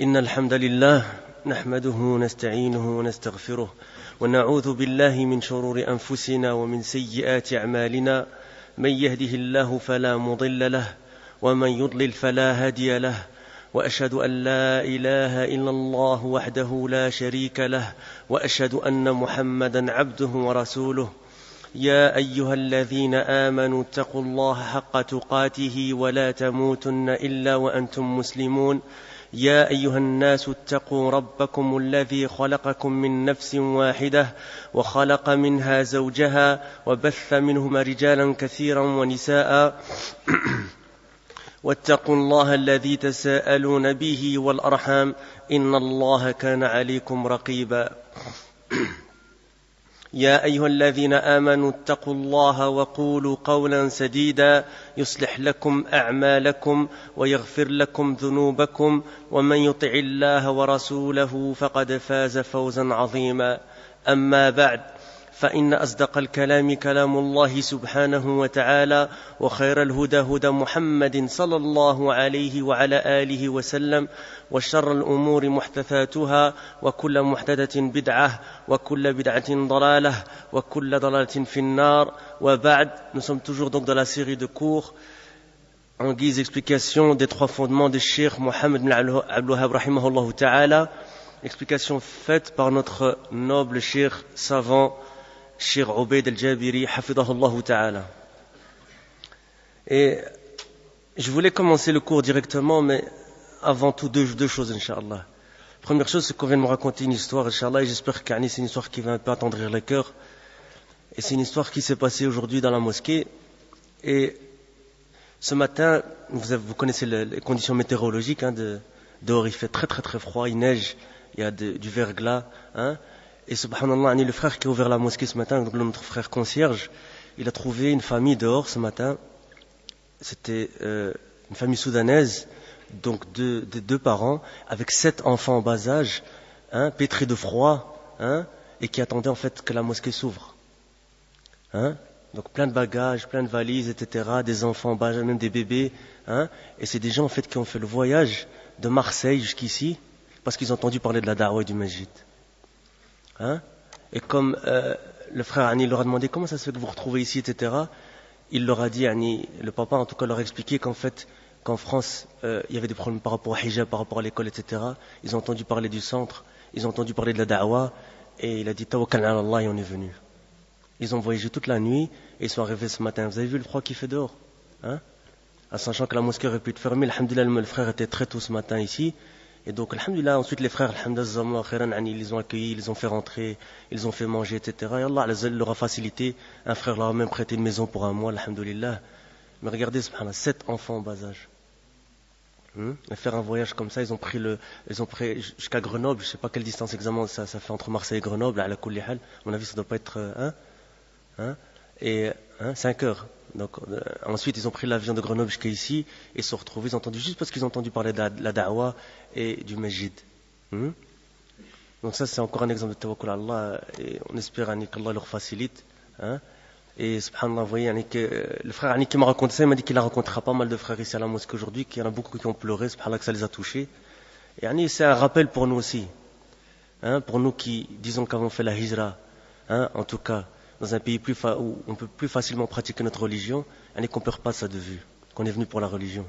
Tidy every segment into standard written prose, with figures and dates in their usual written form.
إن الحمد لله نحمده ونستعينه ونستغفره ونعوذ بالله من شرور أنفسنا ومن سيئات أعمالنا. من يهده الله فلا مضل له ومن يضلل فلا هادي له، وأشهد أن لا إله إلا الله وحده لا شريك له، وأشهد أن محمدا عبده ورسوله. يا أيها الذين آمنوا اتقوا الله حق تقاته ولا تموتن إلا وأنتم مسلمون. يا أيها الناس اتقوا ربكم الذي خلقكم من نفس واحدة وخلق منها زوجها وبث منهما رجالا كثيرا ونساء واتقوا الله الذي تساءلون به والأرحام إن الله كان عليكم رقيبا. يا أيها الذين آمنوا اتقوا الله وقولوا قولا سديدا يصلح لكم أعمالكم ويغفر لكم ذنوبكم، ومن يطع الله ورسوله فقد فاز فوزا عظيما. أما بعد، فإن أصدق الكلام كلام الله سبحانه وتعالى، وخير الهدى هدى محمد صلى الله عليه وعلى آله وسلم، وشر الأمور محدثاتها، وكل محدثة بدعة، وكل بدعة ضلالة، وكل ضلالة في النار. وبعد, nous sommes toujours donc dans la série de cours en guise d'explication des trois fondements de Cheikh Mohammed bin Abdul Wahhab rahimahullah ta'ala, explication faite par notre noble Cheikh savant Cheikh Ubayd al-Jabiri hafidahullah ta'ala. Et je voulais commencer le cours directement, mais avant tout deux choses, Inch'Allah. Première chose, c'est qu'on vient de me raconter une histoire, Inch'Allah, et j'espère que c'est une histoire qui va un peu attendrir le cœur. Et c'est une histoire qui s'est passée aujourd'hui dans la mosquée. Et ce matin, vous connaissez les conditions météorologiques, dehors il fait très très très froid, il neige, il y a du verglas, et subhanallah, le frère qui a ouvert la mosquée ce matin, donc notre frère concierge, il a trouvé une famille dehors ce matin. C'était une famille soudanaise, donc deux parents, avec 7 enfants en bas âge, pétris de froid, et qui attendaient en fait que la mosquée s'ouvre. Donc plein de bagages, plein de valises, etc., des enfants en bas âge, même des bébés. Et c'est des gens en fait qui ont fait le voyage de Marseille jusqu'ici, parce qu'ils ont entendu parler de la da'wa et du masjid. Et comme le frère Ani leur a demandé comment ça se fait que vous vous retrouvez ici, etc., il leur a dit, le papa en tout cas leur a expliqué qu'en France, il y avait des problèmes par rapport au hijab, par rapport à l'école, etc. Ils ont entendu parler du centre, ils ont entendu parler de la da'wa, et il a dit tawakkal ala Allah, et on est venu. Ils ont voyagé toute la nuit, et ils sont arrivés ce matin. Vous avez vu le froid qu'il fait dehors, sachant que la mosquée aurait pu être fermée. Alhamdulillah, le frère était très tôt ce matin ici. Et donc, alhamdulillah, ensuite les frères, alhamdulillah, ils les ont accueillis, ils les ont fait rentrer, ils les ont fait manger, etc. Et Allah leur a facilité. Un frère leur a même prêté une maison pour un mois, alhamdulillah. Mais regardez, subhanallah, 7 enfants en bas âge. Et faire un voyage comme ça, ils ont pris jusqu'à Grenoble, je ne sais pas quelle distance exactement ça fait entre Marseille et Grenoble, à la kulli hal. À mon avis, ça ne doit pas être 5 heures. Donc, ensuite, ils ont pris l'avion de Grenoble jusqu'à ici et se sont retrouvés, ils ont entendu, juste parce qu'ils ont entendu parler de la da'wa et du masjid. Donc ça, c'est encore un exemple de tawakkul à Allah, et on espère qu'Allah leur facilite. Et subhanallah, vous voyez, le frère qui m'a raconté ça, il m'a dit qu'il a rencontré pas mal de frères ici à la mosquée aujourd'hui, qu'il y en a beaucoup qui ont pleuré, subhanallah, que ça les a touchés. Et c'est un rappel pour nous aussi. Pour nous qui disons qu'avons fait la hijra, en tout cas, dans un pays où on peut plus facilement pratiquer notre religion, qu'on ne perd pas ça de vue, qu'on est venu pour la religion.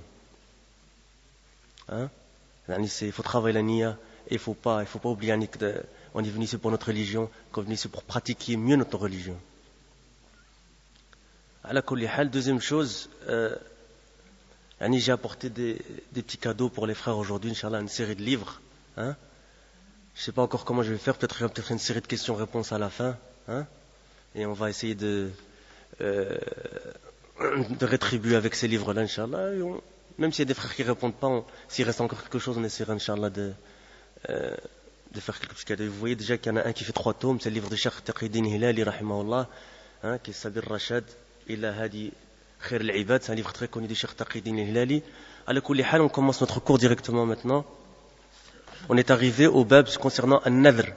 Il faut travailler la niya, et il faut pas oublier qu'on est venu ici pour notre religion, qu'on est venu ici pour pratiquer mieux notre religion. Ala kulli hal, deuxième chose, j'ai apporté des petits cadeaux pour les frères aujourd'hui, Inch'Allah, une série de livres. Je ne sais pas encore comment je vais faire, peut-être une série de questions-réponses à la fin. Et on va essayer de rétribuer avec ces livres-là, Inch'Allah. Même s'il y a des frères qui ne répondent pas, s'il reste encore quelque chose, on essaiera, Inch'Allah, de faire quelque chose. Vous voyez déjà qu'il y en a un qui fait 3 tomes, c'est le livre de Cheikh Taqiyuddin Hilali, rahimahullah, qui est Sabir Rashad, Ila Hadi Khair al-Ibad, c'est un livre très connu de Cheikh Taqiyuddin Hilali. Ala kulli hal, on commence notre cours directement maintenant. On est arrivé au bab concernant un-nadhr,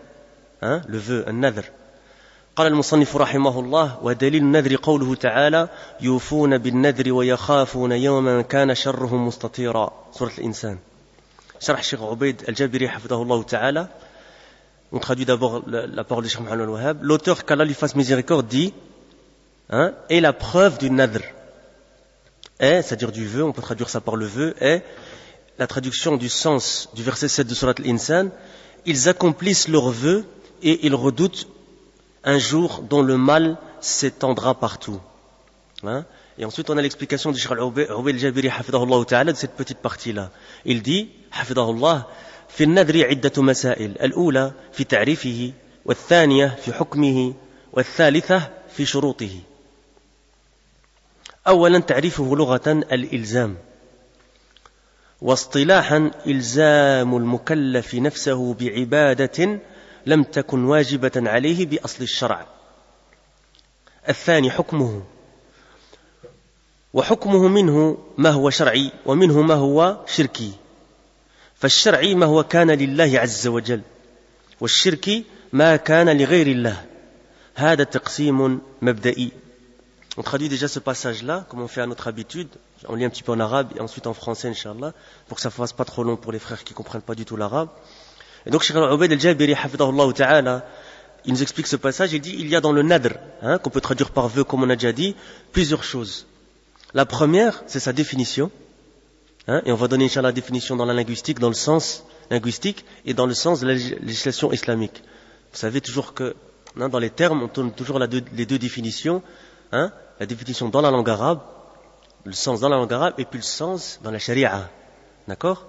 le vœu, un-nadhr. قال المصنف رحمه الله: ودليل النذر قوله تعالى: يوفون بالنذر ويخافون يوما كان شره مستطيرا. سورة الإنسان. Sharh Cheikh Ubayd al-Jabiri, hafidahullah ta'ala. On traduit d'abord la parole de Cheikh Mohammed al-Wahhab. L'auteur, qu'Allah lui fasse miséricorde, dit, est la preuve du nadr. Est, c'est-à-dire du vœu, on peut traduire ça par le vœu, est la traduction du sens du verset 7 de Surat al-Insan. Ils accomplissent leurs vœux et ils redoutent un jour dont le mal s'étendra partout. Et ensuite, on a l'explication du Cheikh Ubayd al-Jabiri, hafidahullah ta'ala, de cette petite partie-là. Il dit, hafidahullah, في النذر عدة مسائل الأولى في تعريفه والثانية في حكمه والثالثة في شروطه. أولا تعريفه لغة الإلزام، واصطلاحا إلزام المكلف نفسه بعبادة لم تكن واجبة عليه بأصل الشرع. الثاني حكمه، وحكمه منه ما هو شرعي ومنه ما هو شركي. فالشرعي ما هو كان لله عز وجل، والشركي ما كان لغير الله. هذا تقسيم مبدئي. On traduit déjà ce passage-là, comme on fait à notre habitude. On lit un petit peu en arabe et ensuite en français, Inch'Allah, pour que ça ne fasse pas trop long pour les frères qui ne comprennent pas du tout l'arabe. Et donc, Cheikh Ubayd al-Jabiri, hafidahullah ta'ala, il nous explique ce passage. Il dit, il y a dans le nadr, qu'on peut traduire par vœu, comme on a déjà dit, plusieurs choses. La première, c'est sa définition. Et on va donner, Inch'Allah, la définition dans la linguistique, dans le sens linguistique et dans le sens de la législation islamique. Vous savez toujours que, dans les termes, on tourne toujours les deux définitions. La définition dans la langue arabe, le sens dans la langue arabe, et puis le sens dans la charia. D'accord?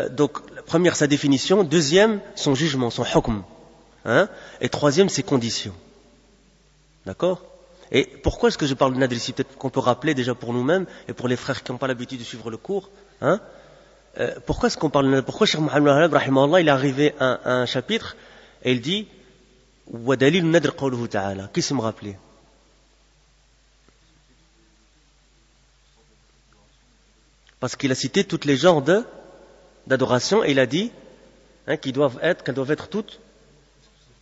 Donc, la première, sa définition. Deuxième, son jugement, son hukm. Et troisième, ses conditions. D'accord? Et pourquoi est-ce que je parle de nadr ici? Peut-être qu'on peut rappeler déjà pour nous-mêmes et pour les frères qui n'ont pas l'habitude de suivre le cours. Pourquoi est-ce qu'on parle de nadr? Pourquoi Cheikh Mohammed al-Wahhab, rahimahullah, il est arrivé à un chapitre et il dit wa dalil nadr qawluhu ta'ala. Qui sait me rappeler? Parce qu'il a cité tous les genres d'adoration et il a dit qu'elles doivent être toutes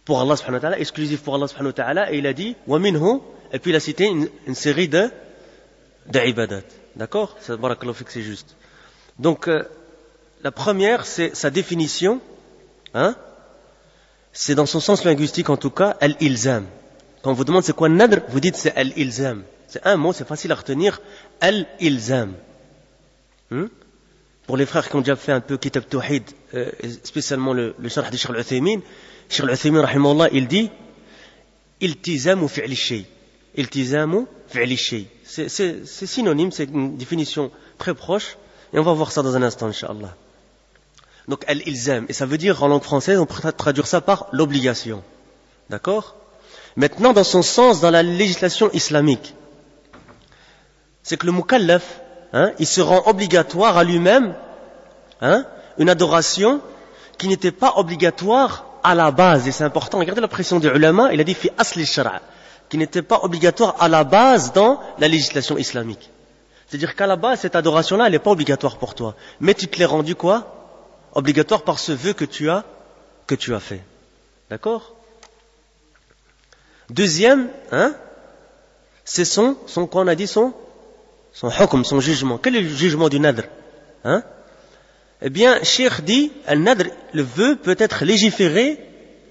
pour Allah subhanahu wa ta'ala, exclusives pour Allah subhanahu wa ta'ala, et il a dit wa minhu. Et puis il a cité une série d'ibadat. D'accord? Barakallahu fik, c'est juste. Donc, la première, c'est sa définition. C'est dans son sens linguistique, en tout cas, al-ilzam. Quand on vous demande c'est quoi nadr, vous dites c'est al-ilzam. C'est un mot, c'est facile à retenir. Al-ilzam. Pour les frères qui ont déjà fait un peu Kitab Tawhid, spécialement le sharh de Cheikh al-Uthaymin, Cheikh al-Uthaymin, rahimahullah, il dit iltizamu fi'li shay. Iltizamu fi'li shay. C'est synonyme, c'est une définition très proche, et on va voir ça dans un instant, Inch'Allah. Donc, al-ilzam, et ça veut dire, en langue française, on peut traduire ça par l'obligation. D'accord? Maintenant, dans son sens, dans la législation islamique, c'est que le mukallaf, il se rend obligatoire à lui-même, une adoration qui n'était pas obligatoire à la base, et c'est important. Regardez la pression des ulama, il a dit fi asli shara', qui n'était pas obligatoire à la base dans la législation islamique. C'est-à-dire qu'à la base, cette adoration-là, elle n'est pas obligatoire pour toi. Mais tu te l'es rendu quoi? Obligatoire par ce vœu que tu as fait. D'accord? Deuxième, c'est son quoi on a dit, son hukm, son jugement. Quel est le jugement du nadr? Eh bien, Cheikh dit, le nadr, le vœu peut être légiféré,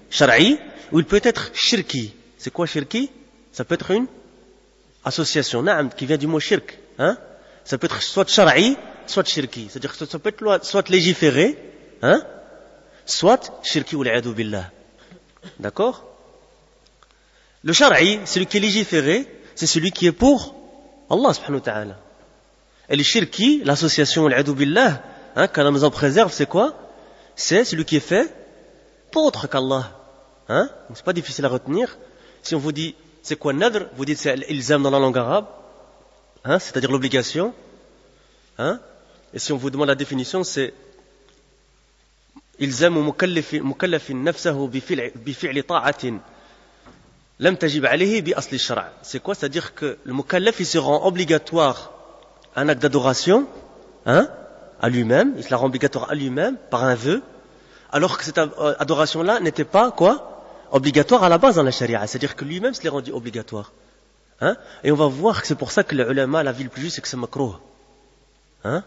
shar'i, ou il peut être shirki. C'est quoi shirki? Ça peut être une association, qui vient du mot shirk. Ça peut être soit shar'i, soit shirki. C'est-à-dire que ça peut être soit légiféré, soit shirki ou l'a'adou billah. D'accord? Le shar'i, celui qui est légiféré, c'est celui qui est pour Allah subhanahu wa ta'ala. Et le shirki, l'association l'a'adou billah, qu'Allah nous en préserve, c'est quoi? C'est celui qui est fait pour autre qu'Allah. C'est pas difficile à retenir. Si on vous dit, c'est quoi nadr? Vous dites c'est l'ilzam dans la langue arabe, c'est-à-dire l'obligation. Et si on vous demande la définition, c'est ilzam mukallafin nafsahu bifi'li ta'atin lam tajib alayhi bi asli shara'. C'est quoi? C'est-à-dire que le mukallaf, il se rend obligatoire à un acte d'adoration, à lui-même, il se la rend obligatoire à lui-même par un vœu, alors que cette adoration-là n'était pas quoi? Obligatoire à la base dans la charia. C'est-à-dire que lui-même se l'est rendu obligatoire. Et on va voir que c'est pour ça que les ulama, la vie le plus juste, c'est que c'est makrouh. Que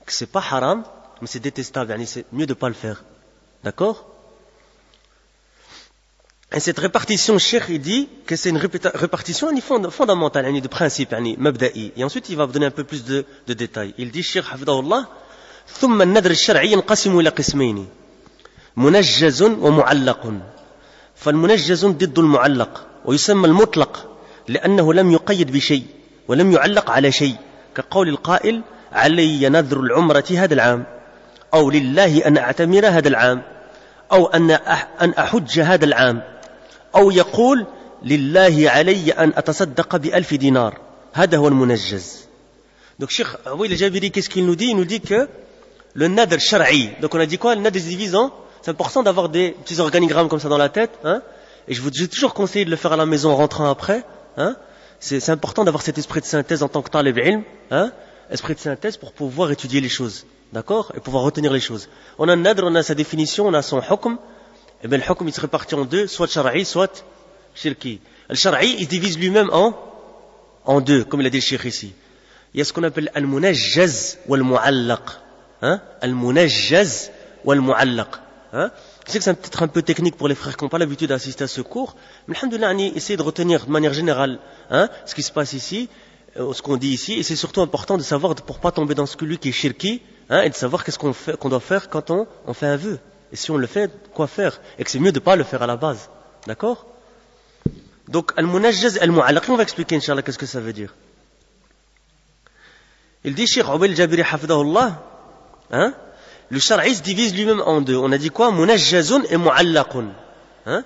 c'est pas haram, mais c'est détestable, c'est mieux de ne pas le faire. D'accord? Et cette répartition, Cheikh, il dit que c'est une répartition fondamentale, de principe, mabda'i. Et ensuite, il va vous donner un peu plus de détails. Il dit, Cheikh, hafidahullah, ثم النذر الشرعي ينقسم إلى قسمين منجز ومعلق فالمنجز ضد المعلق ويسمى المطلق لأنه لم يقيد بشيء ولم يعلق على شيء كقول القائل علي نذر العمرة هذا العام أو لله أن أعتمر هذا العام أو أن أحج هذا العام أو يقول لله علي أن أتصدق ب1000 دينار هذا هو المنجز. Donc Cheikh Aouil al-Jabiri, qu'est-ce qu'il nous dit? Il nous dit que le nadr shar'i, donc on a dit quoi? Le nadr se divise en, c'est important d'avoir des petits organigrammes comme ça dans la tête, hein? Et j'ai toujours conseillé de le faire à la maison en rentrant après, hein? C'est important d'avoir cet esprit de synthèse en tant que talib ilm, hein? Esprit de synthèse pour pouvoir étudier les choses, d'accord? Et pouvoir retenir les choses. On a un nadr, on a sa définition, on a son hukm, et bien le hukm il se répartit en deux, soit shar'i, soit shirki. Le shar'i il se divise lui-même en deux, comme il a dit le cheikh ici. Il y a ce qu'on appelle al-munajjaz wal-mu'allaq. Hein? Al-munajjaz wal-mu'allaq. Hein? Je sais que c'est peut-être un peu technique pour les frères qui n'ont pas l'habitude d'assister à ce cours, mais alhamdoulilah, essayez de retenir de manière générale, hein, ce qui se passe ici, ce qu'on dit ici, et c'est surtout important de savoir, pour pas tomber dans celui qui est shirki, hein, et de savoir qu'est-ce qu'on doit faire quand on fait un vœu. Et si on le fait, quoi faire? Et que c'est mieux de ne pas le faire à la base. D'accord? Donc, al-munajjaz al-mu'allaq, on va expliquer, Inch'Allah, qu'est-ce que ça veut dire. Il dit, Cheikh Aouil al-Jabiri hafidahullah, hein, le shar'i se divise lui-même en deux. On a dit quoi? Munajjazun et mu'allaqun. Hein?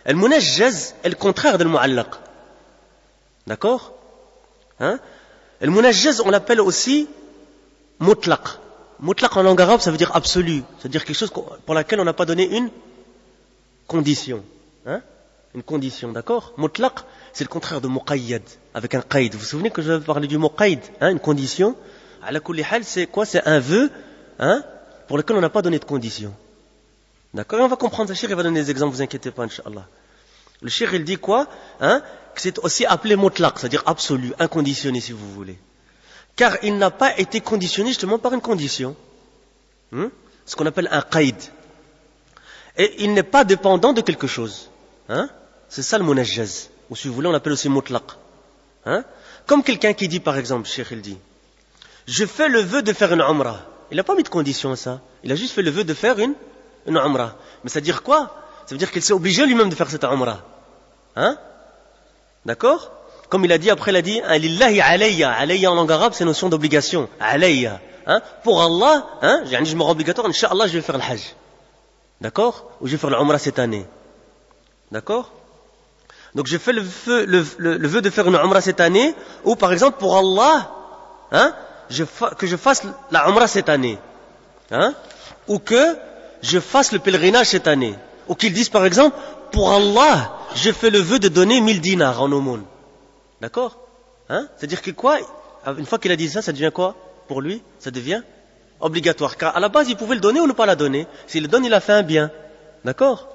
Le munajjaz est le contraire de le mu'allaq. D'accord? Hein? Le munajjaz, on l'appelle aussi mutlaq. Mutlaq en langue arabe, ça veut dire absolu. C'est-à-dire quelque chose pour laquelle on n'a pas donné une condition. Hein? Une condition, d'accord? Mutlaq, c'est le contraire de muqayyad, avec un qaïd. Vous vous souvenez que je vais parler du muqayyad, hein, une condition? Ala kulli hal, c'est quoi? C'est un vœu, hein, pour lequel on n'a pas donné de condition. D'accord? Et on va comprendre, le cheikh, il va donner des exemples, vous inquiétez pas, Inch'Allah. Le cheikh, il dit quoi? Hein? Que c'est aussi appelé mutlaq, c'est-à-dire absolu, inconditionné, si vous voulez. Car il n'a pas été conditionné justement par une condition. Ce qu'on appelle un qaïd. Et il n'est pas dépendant de quelque chose. Hein? C'est ça le munajjaz. Ou si vous voulez, on l'appelle aussi mutlaq. Hein? Comme quelqu'un qui dit, par exemple, cheikh, il dit, je fais le vœu de faire une umrah. Il n'a pas mis de condition à ça. Il a juste fait le vœu de faire une umrah. Mais ça veut dire quoi? Ça veut dire qu'il s'est obligé lui-même de faire cette umrah. Hein? D'accord? Comme il a dit, après il a dit, lillahi alayya. Alayya en langue arabe, c'est une notion d'obligation. Alayya. Hein? Pour Allah, hein? Je me rends obligatoire, Inch'Allah, je vais faire le hajj. D'accord? Ou je vais faire l'umrah cette année. D'accord? Donc je fais le vœu de faire une umrah cette année, ou par exemple pour Allah, hein? Que je fasse la umrah cette année. Hein? Ou que je fasse le pèlerinage cette année. Ou qu'ils disent par exemple, pour Allah, je fais le vœu de donner 1000 dinars en aumône. D'accord? Hein? C'est-à-dire que quoi? Une fois qu'il a dit ça, ça devient quoi? Pour lui, ça devient obligatoire. Car à la base, il pouvait le donner ou ne pas la donner. S'il le donne, il a fait un bien. D'accord?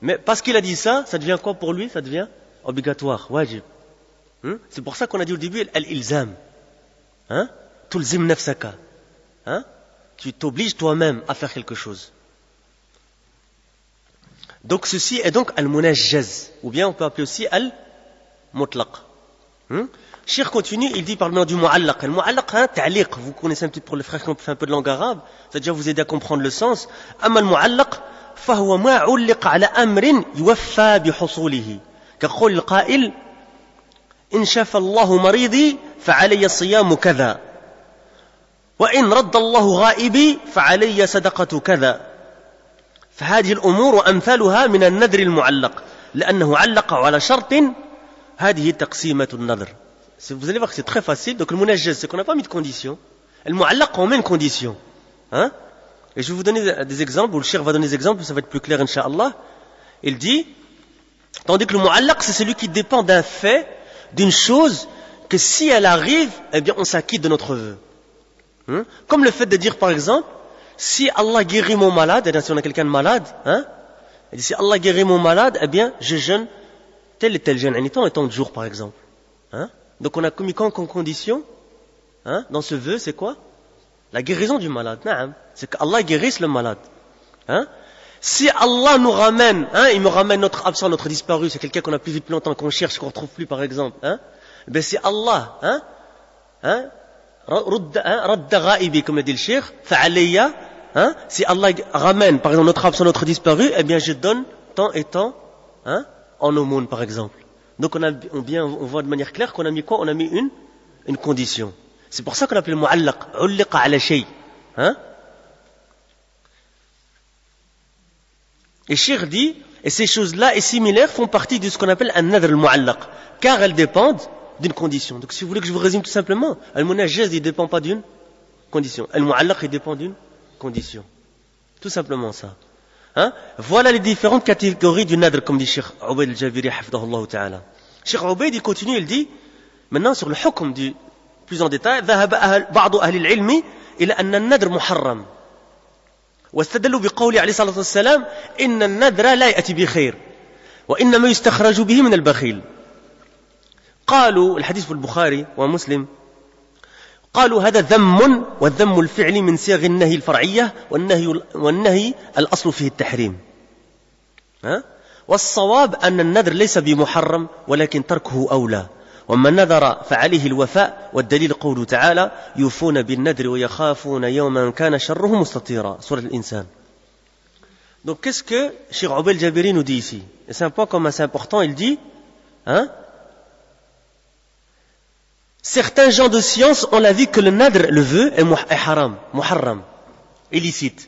Mais parce qu'il a dit ça, ça devient quoi pour lui? Ça devient obligatoire, wajib. C'est pour ça qu'on a dit au début, al-ilzam. Hein? Tulzim nafsaka. Hein? Tu t'obliges toi-même à faire quelque chose. Donc ceci est donc al-munajjaz. Ou bien on peut appeler aussi al-mutlaq. Cheikh continue, il dit par le nom du mu'allaq. Le mu'allaq, hein, ta'liq. Vous connaissez un petit peu pour les frères qui ont fait un peu de langue arabe. Ça va déjà vous aider à comprendre le sens. Amma al-mu'allaq, فهو ما علق على أمر يوفى بحصوله كقول القائل إن شفى الله مريضي فعلي الصيام كذا وإن رد الله غائبي فعلي صدقة كذا فهذه الأمور وأمثالها من النذر المعلق لأنه علق على شرط هذه تقسيمة النذر. Vous allez voir que c'est très facile. Donc le munajjaz, c'est qu'on n'a pas mis de condition. Le mu'allaq, on met une condition. Hein? Et je vais vous donner des exemples, ou le cheikh va donner des exemples, ça va être plus clair, Inch'Allah. Il dit, tandis que le mu'allaq, c'est celui qui dépend d'un fait, d'une chose, que si elle arrive, eh bien, on s'acquitte de notre vœu. Comme le fait de dire, par exemple, si Allah guérit mon malade, et bien, si on a quelqu'un de malade, hein, il dit, si Allah guérit mon malade, eh bien, je jeûne tel et tel jeûne, et tant de jours, par exemple. Hein? Donc, on a commis quoi comme condition, hein, dans ce vœu, c'est quoi? La guérison du malade, naam. C'est qu'Allah guérisse le malade. Hein? Si Allah nous ramène, hein, il me ramène notre absent, notre disparu, c'est quelqu'un qu'on a plus vu depuis longtemps, qu'on cherche, qu'on ne retrouve plus par exemple, hein? Ben si Allah, hein, radda ghaibi, comme le dit le cheikh, fa'alayya, hein, si Allah ramène par exemple notre absent, notre disparu, eh bien je donne tant et tant, hein, en aumône par exemple. Donc on voit de manière claire qu'on a mis quoi? On a mis une condition. C'est pour ça qu'on appelle le mu'allaq, ulliqa ala shay, hein? Et Cheikh dit, et ces choses-là et similaires font partie de ce qu'on appelle un nadr al-mu'allaq, car elles dépendent d'une condition. Donc si vous voulez que je vous résume tout simplement, al-munajjaz il ne dépend pas d'une condition. Al-mu'allaq il dépend d'une condition. Tout simplement ça. Hein? Voilà les différentes catégories du nadr, comme dit Cheikh Ubayd al-Jabiri, hafidahullah ta'ala. Cheikh Ubayd il continue, il dit, maintenant sur le hukm du plus en détail, ذهب بعض أهل العلم إلى أن النذر محرم. واستدلوا بقوله عليه الصلاة والسلام إن النذر لا يأتي بخير وإنما يستخرج به من البخيل. قالوا الحديث في البخاري ومسلم قالوا هذا ذم والذم الفعل من صيغ النهي الفرعية والنهي الأصل فيه التحريم. والصواب أن النذر ليس بمحرم ولكن تركه أولى. ومن نذر فعليه الوفاء والدليل قوله تعالى يوفون بالنذر ويخافون يوما كان شره مستطيرا سورة الإنسان. Donc qu'est-ce que Cheikh Ubayd al-Jabiri nous dit ici? Et c'est un point comme assez important, il dit, hein, certains gens de science ont l'avis que le nadr, le vœu, est haram, muharram, illicite.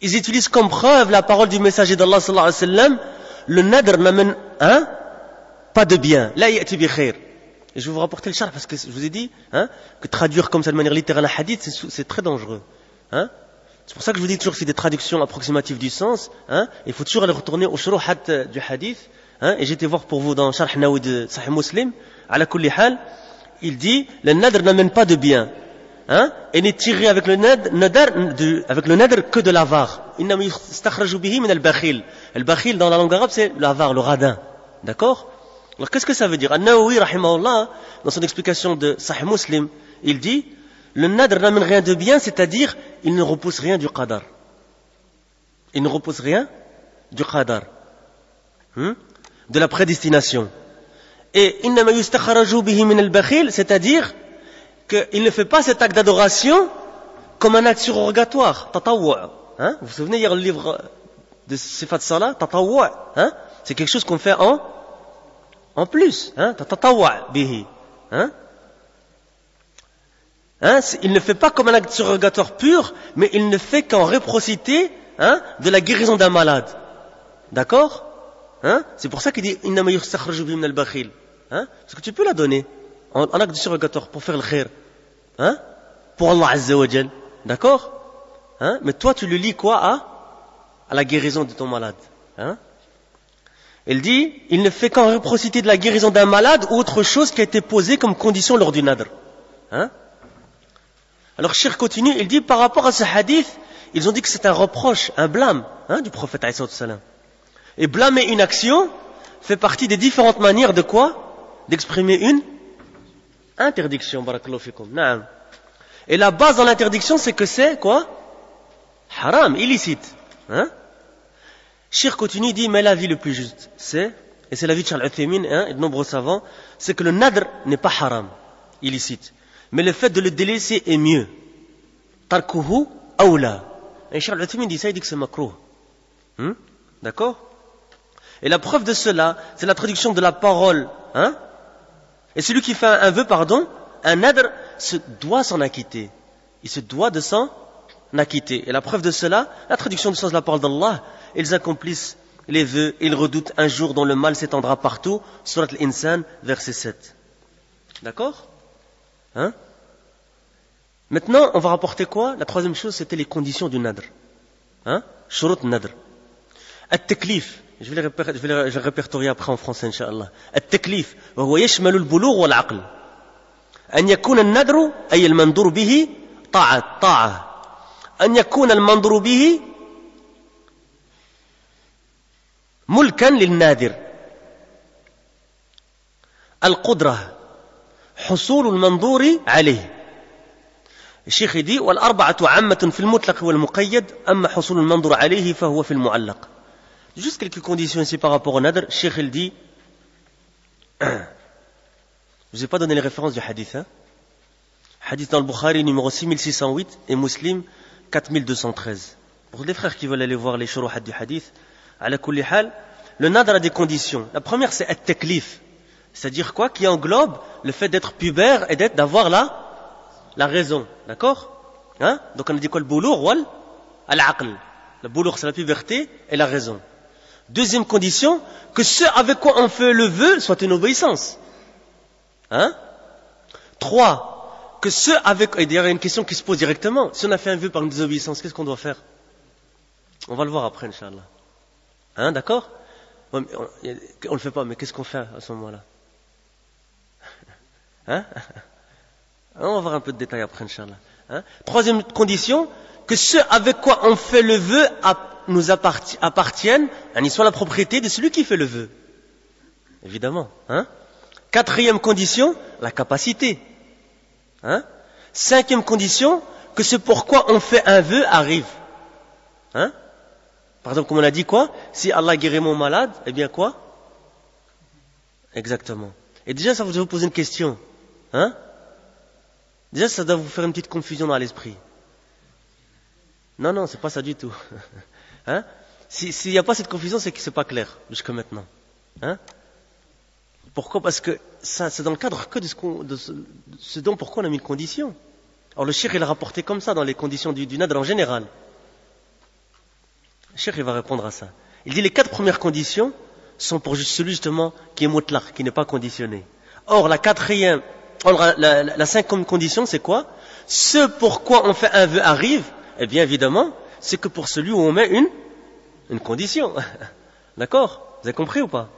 Ils utilisent comme preuve la parole du messager d'Allah sallallahu alayhi wa sallam, le nadr n'amène, hein, pas de bien. Là, ya'ti bi khair. Et je vais vous rapporter le charh parce que je vous ai dit, hein, que traduire comme ça de manière littérale un hadith, c'est très dangereux. Hein. C'est pour ça que je vous dis toujours que c'est des traductions approximatives du sens. Hein. Il faut toujours aller retourner au shuruhat du hadith. Hein. Et j'étais voir pour vous dans Sharh Nawawi de Sahih Muslim, ala kulli hal, il dit, le nadr n'amène pas de bien. Hein. Et n'est tiré avec le nadr que de l'avare. Innama yustakhraju bihi min al-bakhil. Al-bakhil dans la langue arabe c'est l'avare, le radin. D'accord? Alors qu'est-ce que ça veut dire? An-Nawawi rahimahullah, dans son explication de Sahih Muslim, il dit, le nadr n'amène rien de bien, c'est-à-dire, il ne repousse rien du qadar. Il ne repousse rien du qadar. De la prédestination. Et innama yustakhraju bihi min al-bakhil, c'est-à-dire qu'il ne fait pas cet acte d'adoration comme un acte surrogatoire, tatawwu'. Hein? Vous vous souvenez hier le livre de Sifat Salah, tatawwu', hein? C'est quelque chose qu'on fait en plus, hein, tatawwa' bihi, hein, il ne fait pas comme un acte surrogatoire pur, mais il ne fait qu'en réciprocité, hein, de la guérison d'un malade. D'accord, hein, c'est pour ça qu'il dit innama yustakhraju bihi min al-bakhil, hein, parce que tu peux la donner en acte surrogatoire pour faire le khair, hein, pour Allah Azza wa Jal, d'accord, hein, mais toi tu le lis quoi à la guérison de ton malade, hein. Il dit, il ne fait qu'en réciprocité de la guérison d'un malade ou autre chose qui a été posée comme condition lors du nadr. Hein? Alors, Cheikh continue, il dit, par rapport à ce hadith, ils ont dit que c'est un reproche, un blâme, hein, du prophète alayhi salam. Et blâmer une action fait partie des différentes manières de quoi? D'exprimer une interdiction, barakallahu fikum. Naam. Et la base dans l'interdiction, c'est que c'est quoi? Haram, illicite. Hein? Cheikh continue, dit, mais l'avis le plus juste, et c'est l'avis de Charles Uthaymin, hein, et de nombreux savants, c'est que le nadr n'est pas haram, illicite. Mais le fait de le délaisser est mieux. Tarkuhu awla. Et Charles Uthaymin dit ça, il dit que c'est makruh. D'accord? Et la preuve de cela, c'est la traduction de la parole, hein? Et celui qui fait un vœu, un nadr se doit s'en acquitter. Il se doit de s'en acquitter. Et la preuve de cela, la traduction du sens de la parole d'Allah, ils accomplissent les vœux, ils redoutent un jour dont le mal s'étendra partout. Surat al-Insan, verset 7. D'accord? Hein? Maintenant, on va rapporter quoi? La troisième chose, c'était les conditions du nadr. Hein? Shurut nadr. At-taklif. Je vais le répertorier après en français, Inch'Allah. At-taklif. وهو يشمل البلوغ والعقل. أن يكون النذر أي المنظور به طاعة. أن يكون المنظور به ملكا للناذر. القدرة حصول المنظور عليه. الشيخ يدي والأربعة عامة في المطلق والمقيد أما حصول المنظور عليه فهو في المعلق. Juste quelques conditions ici par rapport au nadr. Cheikh il dit, je vous ai pas donné les références du hadith. Hein? Hadith dans le Bukhari numéro 6608 et Muslim 4213. Pour les frères qui veulent aller voir les shuruhat du hadith, ala kulli hal, le nadr a des conditions. La première c'est at-taklif, c'est-à-dire quoi? Qui englobe le fait d'être pubère et d'avoir la raison. D'accord? Hein? Donc on a dit quoi? Le boulour wal al-aql. Le boulour c'est la puberté et la raison. Deuxième condition, que ce avec quoi on fait le vœu soit une obéissance. Hein? 3. Que ce avec... Et d'ailleurs, il y a une question qui se pose directement. Si on a fait un vœu par une désobéissance, qu'est-ce qu'on doit faire? On va le voir après, Inch'Allah. Hein, d'accord? On le fait pas, mais qu'est-ce qu'on fait à ce moment-là? Hein? On va voir un peu de détails après, Inch'Allah. Hein? Troisième condition, que ce avec quoi on fait le vœu nous appartiennent, soit la propriété de celui qui fait le vœu. Évidemment. Hein? Quatrième condition, la capacité. Hein? Cinquième condition, que ce pourquoi on fait un vœu arrive. Hein? Par exemple, comme on a dit quoi? Si Allah guérit mon malade, eh bien quoi? Exactement. Et déjà, ça vous poser une question. Hein? Déjà, ça doit vous faire une petite confusion dans l'esprit. Non, c'est pas ça du tout. Hein? S'il n'y a pas cette confusion, c'est que c'est pas clair jusqu'à maintenant. Hein? Pourquoi? Parce que ça, c'est dans le cadre que de ce dont pourquoi on a mis une condition. Alors le cheikh il a rapporté comme ça dans les conditions du nadr en général. Le cheikh il va répondre à ça. Il dit les 4 premières conditions sont pour celui justement qui est mutlaq, qui n'est pas conditionné. Or la 5e condition c'est quoi? Ce pourquoi on fait un vœu arrive. Eh bien évidemment, c'est que pour celui où on met une condition. D'accord? Vous avez compris ou pas?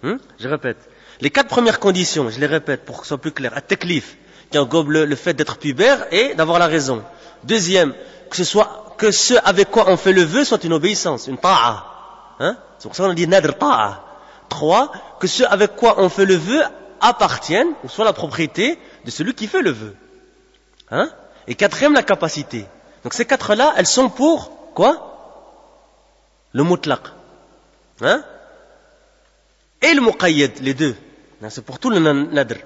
Je répète. Les 4 premières conditions, je les répète pour que ce soit plus clair. At-taklif, qui englobe le fait d'être pubère et d'avoir la raison. Deuxième, que ce avec quoi on fait le vœu soit une obéissance, une ta'a. Hein? C'est pour ça qu'on dit nadr ta'a. 3, que ce avec quoi on fait le vœu appartienne, ou soit la propriété de celui qui fait le vœu. Hein? Et 4e, la capacité. Donc ces 4-là, elles sont pour quoi? Le mutlaq. Hein? Et le muqayyad, les deux. C'est pour tout le nadr.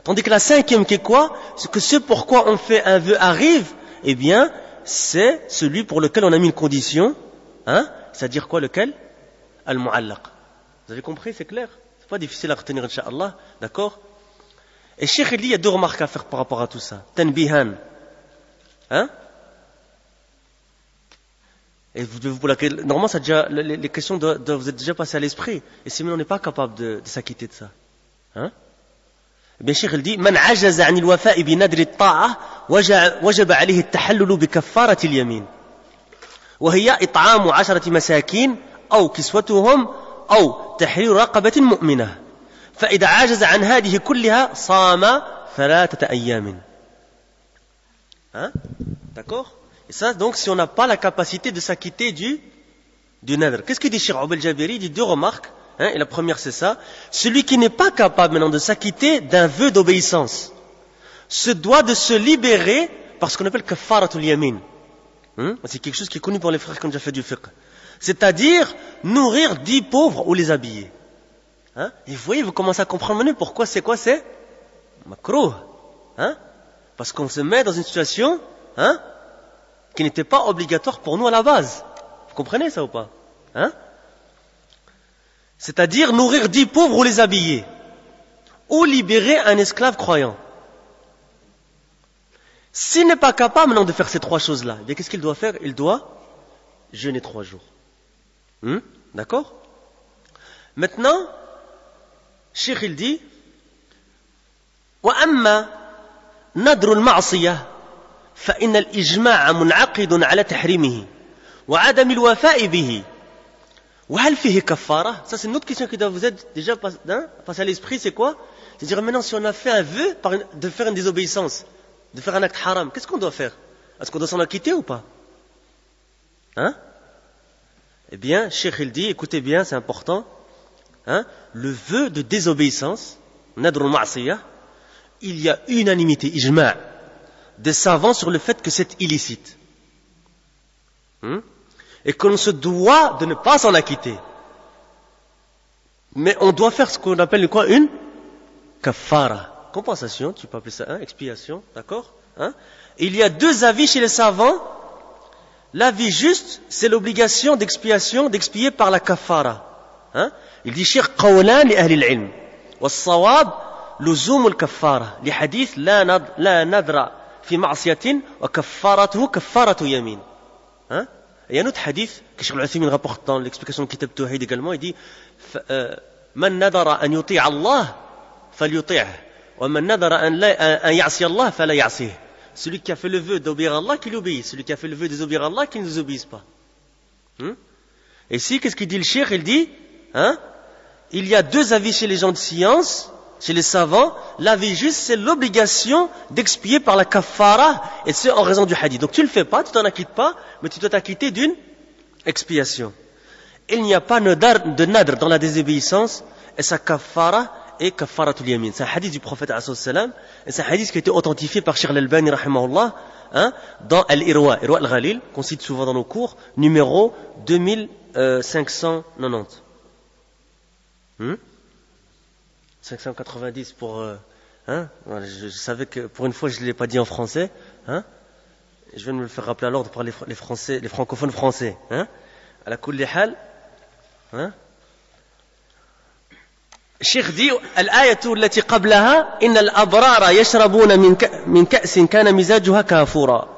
Tandis que la 5e qui est quoi? C'est que ce pourquoi on fait un vœu arrive, eh bien, c'est celui pour lequel on a mis une condition. Hein? C'est-à-dire quoi lequel? Al-mu'allaq. Vous avez compris, c'est clair? C'est pas difficile à retenir, Inch'Allah. D'accord? Et Cheikh il dit, il y a 2 remarques à faire par rapport à tout ça. Tanbihan. Hein? Et normalement, ça déjà, les questions doivent vous être déjà passées à l'esprit. Et si on n'est pas capable de s'acquitter de ça. Hein? Eh bien, Cheikh il dit, من عجز عن الوفاء بنذر الطاعة وجب عليه التحلل بكفارة اليمين. وهي إطعام 10 مساكين أو كسوتهم أو تحرير رقبة مؤمنة. فإذا عجز عن هذه كلها صام 3 أيام. Hein? D'accord? Et ça, donc, si on n'a pas la capacité de s'acquitter du nadr. Qu'est-ce que dit Cheikh Abel Jabiri? Il dit 2 remarques. Hein, et la première, c'est ça. Celui qui n'est pas capable maintenant de s'acquitter d'un vœu d'obéissance se doit de se libérer par ce qu'on appelle kafaratul yamin. C'est quelque chose qui est connu pour les frères qui ont déjà fait du fiqh. C'est-à-dire nourrir 10 pauvres ou les habiller. Hein? Et vous voyez, vous commencez à comprendre maintenant pourquoi c'est quoi? C'est makrouh. Hein? Parce qu'on se met dans une situation qui n'était pas obligatoire pour nous à la base. Vous comprenez ça ou pas? Hein? C'est-à-dire nourrir 10 pauvres ou les habiller. Ou libérer un esclave croyant. S'il n'est pas capable maintenant de faire ces 3 choses-là, eh bien qu'est-ce qu'il doit faire? Il doit jeûner 3 jours. D'accord? Maintenant, Cheikh il dit وأما نذر المعصية فإن الإجماع منعقد على تحريمه وعدم الوفاء به وهل فيه كفارة. Ça c'est une autre question qui doit vous être déjà passée à l'esprit. C'est quoi? C'est-à-dire maintenant si on a fait un vœu de faire une désobéissance, de faire un acte haram, qu'est-ce qu'on doit faire? Est-ce qu'on doit s'en acquitter ou pas? Hein? Eh bien, Cheikh il dit, écoutez bien, c'est important, le vœu de désobéissance, nadr al-ma'siyah, il y a unanimité, ijma', des savants sur le fait que c'est illicite. Et que l'on se doit de ne pas s'en acquitter. Mais on doit faire ce qu'on appelle quoi? Une kafara. Compensation, tu peux appeler ça expiation, d'accord? Il y a deux avis chez les savants. L'avis juste, c'est l'obligation d'expiation, d'expier par la kafara. Il dit Cheikh qawlan li ahli al-ilm. والصواب لزوم الكفارة لحديث لا نذر في معصية وكفارته كفارة يمين. Il y a un autre hadith que Cheikh Al-Uthaymin rapporte dans l'explication de Kitab Tawhid également. Il dit من نذر أن يطيع الله فليطيعه ومن نذر أن يعصي الله فلا يعصيه. Celui qui a fait le vœu d'obéir à Allah, qu'il obéisse. Celui qui a fait le vœu de désobéir à Allah, qu'il ne désobéisse pas. Et ici, qu'est-ce qu'il dit le cheikh? Il dit, il y a deux avis chez les gens de science, chez les savants. L'avis juste, c'est l'obligation d'expier par la kafara, et c'est en raison du hadith. Donc tu ne le fais pas, tu t'en acquittes pas, mais tu dois t'acquitter d'une expiation. Il n'y a pas de nadr dans la désobéissance, et sa kafara et kafaratul yamin. C'est un hadith du prophète sallam, et c'est un hadith qui a été authentifié par Cheikh Al-Albani rahimahullah, dans Al-Irwa, Irwa Al-Ghalil, qu'on cite souvent dans nos cours, numéro 2590. 590 pour... voilà, je savais que pour une fois je ne l'ai pas dit en français. Je viens de me le faire rappeler à l'ordre par les Français, les francophones français. À la kulli hal. الشيخ دي الآية التي قبلها إن الأبرار يشربون من كأس كان مزاجها كافورا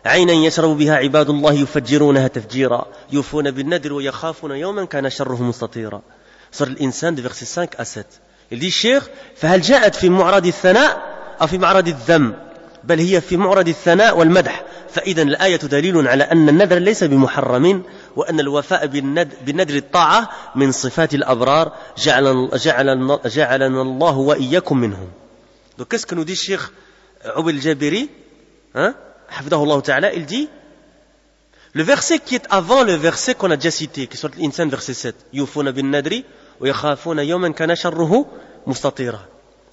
عينا يشرب بها عباد الله يفجرونها تفجيرا يوفون بالنذر ويخافون يوما كان شره مستطيرا. سورة الإنسان de versets 5 à 7. Il dit الشيخ فهل جاءت في معرض الثناء أو في معرض الذم بل هي في معرض الثناء والمدح فإذا الآية دليل على أن النذر ليس بمحرم وأن الوفاء بالنذر الطاعة من صفات الأبرار جعلنا الله وإياكم منهم. Donc qu'est-ce que nous dit Cheikh Oubel Jabiri, حفظه الله تعالى? Il dit le verset qui est avant le verset qu'on a déjà cité, qui est sur l'Insan verset 7, يوفون بالنذر ويخافون يوما كان شره مستطيرا.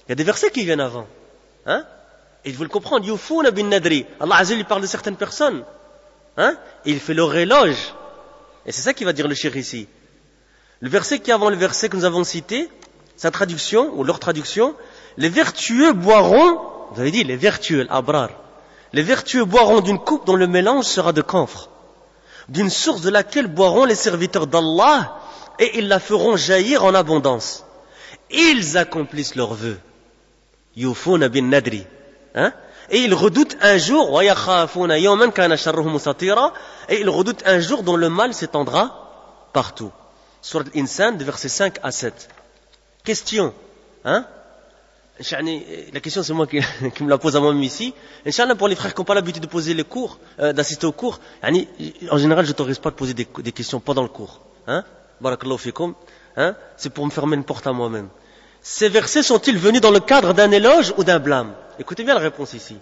Il y a des versets qui viennent avant. Et il faut le comprendre. Yufuna bin nadri. Allah Azza wa Jalla parle de certaines personnes. Et il fait leur éloge. Et c'est ça qu'il va dire le cheikh ici. Le verset qui est avant le verset que nous avons cité, sa traduction, ou leur traduction, les vertueux boiront, vous avez dit, les vertueux, l'abrar. Les vertueux boiront d'une coupe dont le mélange sera de camphre, d'une source de laquelle boiront les serviteurs d'Allah, et ils la feront jaillir en abondance. Ils accomplissent leurs vœux. Yufuna bin nadri. Et ils redoutent un jour, et ils redoutent un jour dont le mal s'étendra partout. Sourate Al-Insan, de versets 5 à 7. Question. La question, c'est moi qui me la pose à moi-même ici. Inch'Allah, pour les frères qui n'ont pas l'habitude de poser les cours, d'assister aux cours, en général, je ne t'autorise pas de poser des questions pendant le cours. Barakallahu fikum. C'est pour me fermer une porte à moi-même. Ces versets sont-ils venus dans le cadre d'un éloge ou d'un blâme? Écoutez bien la réponse ici.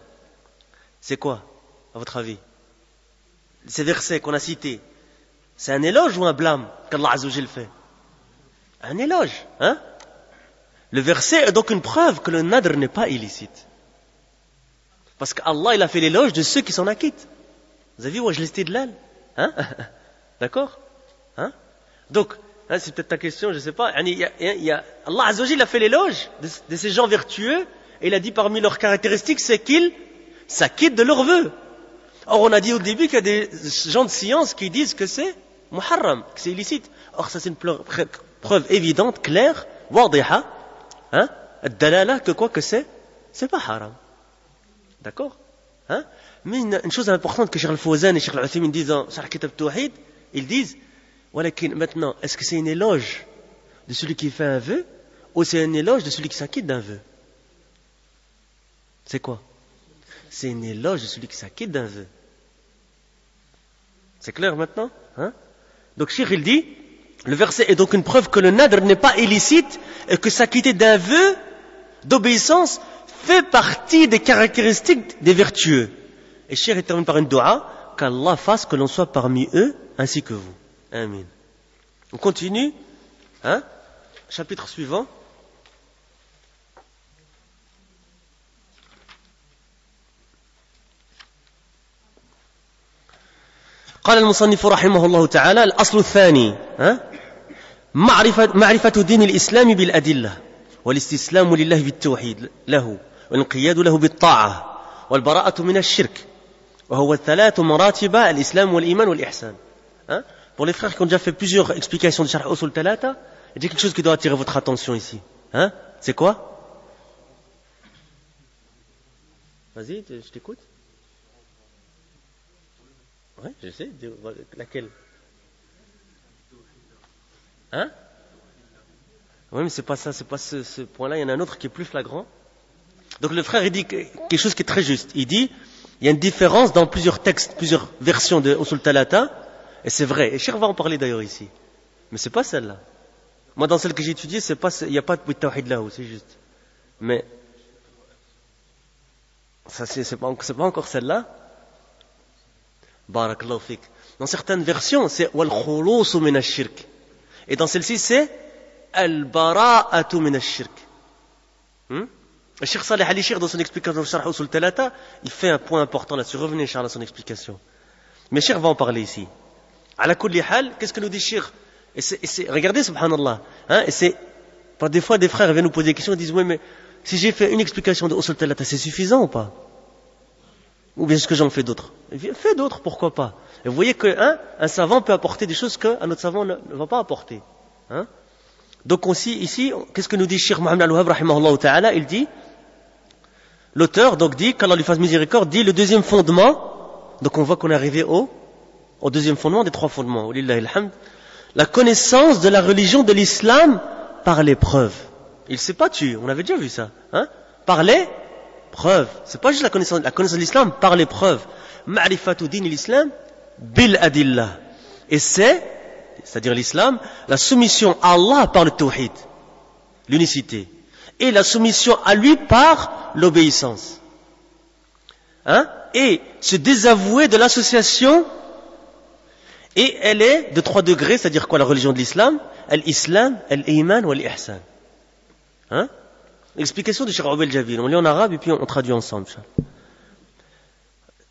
C'est quoi, à votre avis? Ces versets qu'on a cités, c'est un éloge ou un blâme qu'Allah Azza wa Jalla fait? Un éloge, Le verset est donc une preuve que le nadr n'est pas illicite. Parce qu'Allah, il a fait l'éloge de ceux qui s'en acquittent. Vous avez vu, je l'ai cité de l'aile. D'accord? Donc, c'est peut-être ta question, je ne sais pas. Allah Azza wa Jalla a fait l'éloge de ces gens vertueux, et il a dit parmi leurs caractéristiques, c'est qu'ils s'acquittent de leurs vœux. Or, on a dit au début qu'il y a des gens de science qui disent que c'est muharram, que c'est illicite. Or, ça c'est une preuve évidente, claire, wadiha, ad-dalala, que quoi que c'est pas haram. D'accord? Mais une chose importante que Cheikh Al-Fawzan et Cheikh Al-Uthaymin disent dans Sharh Kitab Tawhid, ils disent, maintenant, est-ce que c'est une éloge de celui qui fait un vœu, ou c'est un éloge de celui qui s'acquitte d'un vœu? C'est quoi? C'est une éloge de celui qui s'acquitte d'un vœu. C'est clair maintenant? Donc Cheikh il dit, le verset est donc une preuve que le nadr n'est pas illicite et que s'acquitter d'un vœu d'obéissance fait partie des caractéristiques des vertueux. Et Cheikh il termine par une dua, qu'Allah fasse que l'on soit parmi eux ainsi que vous. Amin. On continue. Chapitre suivant. قال المصنف رحمه الله تعالى الأصل الثاني معرفة دين الإسلام بالأدلة والاستسلام لله بالتوحيد له والانقياد له بالطاعة والبراءة من الشرك وهو الثلاث مراتب الإسلام والإيمان والإحسان. Pour les frères qui ont déjà fait plusieurs explications de Sharh Usul Thalatha, il y a quelque chose qui doit attirer votre attention ici. C'est quoi? Vas-y, je t'écoute. Oui, je sais. Laquelle? Oui, mais c'est pas ça, c'est pas ce point-là. Il y en a un autre qui est plus flagrant. Donc le frère, il dit quelque chose qui est très juste. Il dit, il y a une différence dans plusieurs textes, plusieurs versions de Usul Thalatha, et c'est vrai. Et Cheikh va en parler d'ailleurs ici. Mais c'est pas celle-là. Moi, dans celle que j'ai étudiée, il n'y a pas de tawhid là-haut, c'est juste. Mais ça, c'est pas encore celle-là. Barakallahu fik. Dans certaines versions, c'est wal khulus min ash-shirk. Et dans celle-ci, c'est al bara'atu min ash-shirk. Le Cheikh Saleh Ali Cheikh, dans son explication de Sharh Usul Thalatha, il fait un point important là-dessus. Revenez, Inch'Allah, à son explication. Mais Cheikh va en parler ici. Ala kulli hal, qu'est-ce que nous dit Cheikh? Regardez, subhanallah. Et c'est, par des fois, des frères viennent nous poser des questions et disent, oui, mais si j'ai fait une explication de Usul Thalatha, c'est suffisant ou pas? Ou bien est-ce que j'en fais d'autres? Fais d'autres, pourquoi pas? Et vous voyez qu'un savant peut apporter des choses qu'un autre savant ne va pas apporter. Donc aussi, ici, qu'est-ce que nous dit Cheikh Mohammed Al-Wahhab, rahimahullah ta'ala? Il dit, l'auteur, donc dit, qu'Allah lui fasse miséricorde, dit le deuxième fondement. Donc on voit qu'on est arrivé au deuxième fondement des trois fondements. Lillahi alhamd. La connaissance de la religion de l'islam par les preuves. Il ne s'est pas tué, on avait déjà vu ça. Par les preuves. C'est pas juste la connaissance de l'islam par les preuves. Ma'rifatu din l'islam bil adillah. Et c'est-à-dire l'islam, la soumission à Allah par le tawhid, l'unicité. Et la soumission à lui par l'obéissance. Et se désavouer de l'association. Et elle est de 3 degrés, c'est-à-dire quoi la religion de l'islam? Al-Islam, Al-Iman ou Al-Ihsan. L'explication de Cheikh Ubayd al-Jabiri. On lit en arabe et puis on traduit ensemble.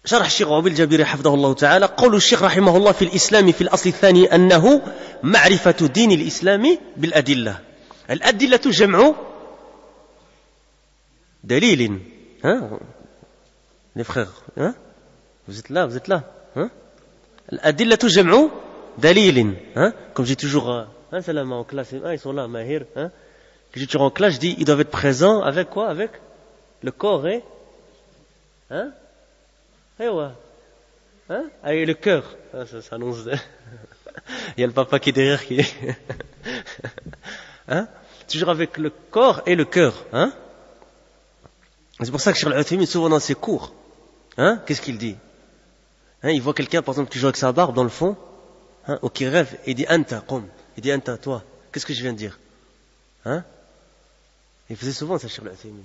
شرح الشيخ عبيد الجابري حفظه الله تعالى قول الشيخ رحمه الله في الإسلام في الأصل الثاني أنه معرفة دين الإسلام بالأدلة. الأدلة جمع دليل. Les frères, vous êtes là. الأدلة جمع دليل. Comme j'ai toujours salam en classe, ils sont là, Mahir. Que j'ai toujours en classe, je dis, ils doivent être présents avec quoi? Avec le corps et avec le cœur. Ça s'annonce. Il y a le papa qui est derrière qui est. Toujours avec le corps et le cœur. C'est pour ça que Cheikh Al-Uthaymin, souvent dans ses cours, qu'est-ce qu'il dit? Il voit quelqu'un, par exemple, qui joue avec sa barbe dans le fond, ou qui rêve, et il dit Anta, qum. Il dit Anta, toi. Qu'est-ce que je viens de dire? Il faisait souvent ça, Cheikh Al-Uthaymin.